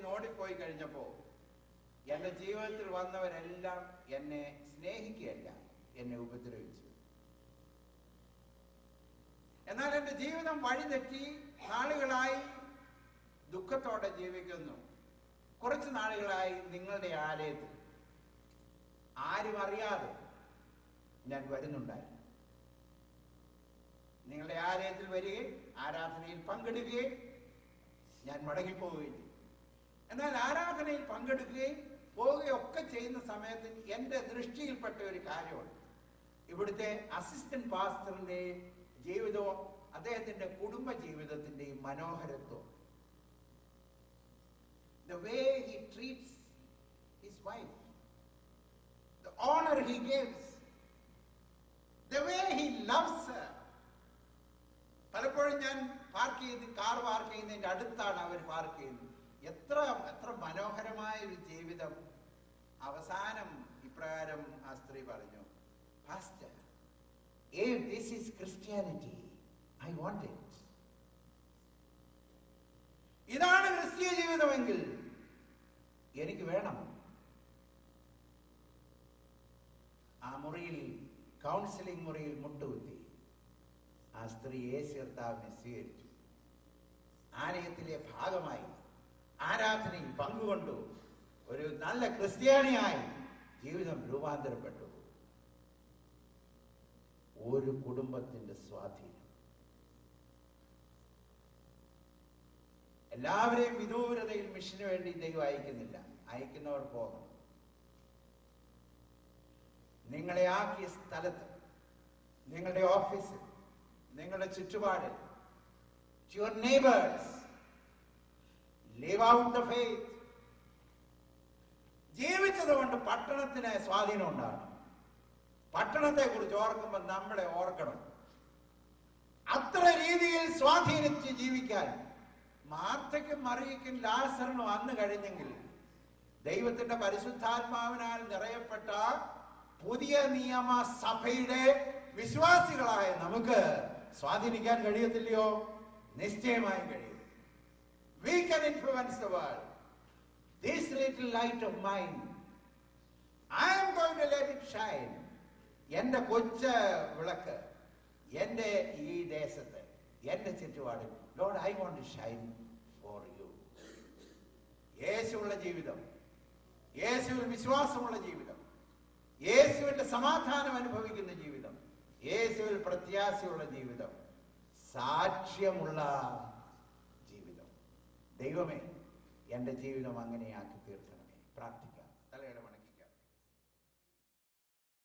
നോടിപ്പോയി കഴിഞ്ഞപ്പോ എൻ്റെ ജീവിതത്തിൽ വന്നവരെല്ലാം എന്നെ സ്നേഹിക്കുകയല്ല, എന്നെ ഉപദ്രവിച്ചു. എന്നാൽ എൻ്റെ ജീവിതം വഴിതെറ്റി നാളുകളായി ദുഃഖത്തോടെ ജീവിക്കുന്നു. കുറച്ച് നാളുകളായി നിങ്ങളുടെ ആലയത്തിൽ ആരും അറിയാതെ ഞാൻ വരുന്നുണ്ടായിരുന്നു. നിങ്ങളുടെ ആലയത്തിൽ വരികയും ആരാധനയിൽ പങ്കെടുക്കുകയും ഞാൻ മടങ്ങിപ്പോവുകയും ചെയ്തു. എന്നാൽ ആരാധനയിൽ പങ്കെടുക്കുകയും പോവുകയും ഒക്കെ ചെയ്യുന്ന സമയത്ത് എൻ്റെ ദൃഷ്ടിയിൽപ്പെട്ട ഒരു കാര്യമുണ്ട്. ഇവിടുത്തെ അസിസ്റ്റന്റ് പാസ്റ്ററിന്റെ ജീവിതവും അദ്ദേഹത്തിന്റെ കുടുംബ ജീവിതത്തിന്റെയും മനോഹരത്വം. The way he treats his wife, the honor he gives, the way he loves her. പലപ്പോഴും ഞാൻ കാർ പാർക്ക് ചെയ്യുന്നതിന്റെ അടുത്താണ് അവർ പാർക്ക് ചെയ്യുന്നത്. എത്ര മനോഹരമായ ഒരു ജീവിതം. അവസാനം ഇപ്രകാരം ആ സ്ത്രീ പറഞ്ഞു, pastor, if this is Christianity, I want it. ഇതാണ് ക്രിസ്തീയ ജീവിതമെങ്കിൽ എനിക്ക് വേണം. ആ മുറിയിൽ, കൗൺസിലിംഗ് മുറിയിൽ മുട്ടുകുത്തി ആ സ്ത്രീ യേശു കർത്താവിനെ സ്വീകരിച്ചു. ആലയത്തിലെ ഭാഗമായി ആരാധനയിൽ പങ്കുകൊണ്ടു ഒരു നല്ല ക്രിസ്ത്യാനിയായി ജീവിതം രൂപാന്തരപ്പെട്ടു. ഒരു കുടുംബത്തിന്റെ സ്വാധീനം. എല്ലാവരെയും വിദൂരതയിൽ മിഷന് വേണ്ടി ദൈവം അയക്കുന്നില്ല. അയക്കുന്നവർ പോകണം. നിങ്ങളെ ആക്കിയ സ്ഥലത്ത്, നിങ്ങളുടെ ഓഫീസിൽ, നിങ്ങളുടെ ചുറ്റുപാടിൽ, your neighbors, live out the faith. ജീവിച്ചത് കൊണ്ട് പട്ടണത്തിന് സ്വാധീനം ഉണ്ടാകണം. പട്ടണത്തെ കുറിച്ച് ഓർക്കുമ്പോൾ നമ്മളെ ഓർക്കണം. അത്ര രീതിയിൽ സ്വാധീനിച്ച് ജീവിക്കാൻ മാർത്തയ്ക്കും മറിയയ്ക്കും ലാസറിനും അന്ന് കഴിഞ്ഞെങ്കിൽ ദൈവത്തിന്റെ പരിശുദ്ധാത്മാവിനാൽ നിറയപ്പെട്ട പുതിയ നിയമ സഭയുടെ വിശ്വാസികളായ നമുക്ക് സ്വാധീനിക്കാൻ കഴിയത്തില്ലയോ? നിശ്ചയമായും കഴിയും. We can influence the world. This little light of mine, I am going to let it shine. എന്റെ കൊച്ച വിളക്ക് എന്റെ ഈ ദേശത്ത്, എന്റെ ചുറ്റുപാടിൽ, Lord, I want to shine for you. യേശുവുള്ള ജീവിതം, യേശുവിൽ വിശ്വാസമുള്ള ജീവിതം, യേശുവിന്റെ സമാധാനം അനുഭവിക്കുന്ന ജീവിതം, യേശുവിൽ പ്രത്യാശയുള്ള ജീവിതം, സാക്ഷ്യമുള്ള ജീവിതം. ദൈവമേ, എന്റെ ജീവിതം അങ്ങനെയാക്കി തീർക്കണമേ. പ്രാർത്ഥിക്കാം. തലയുടെ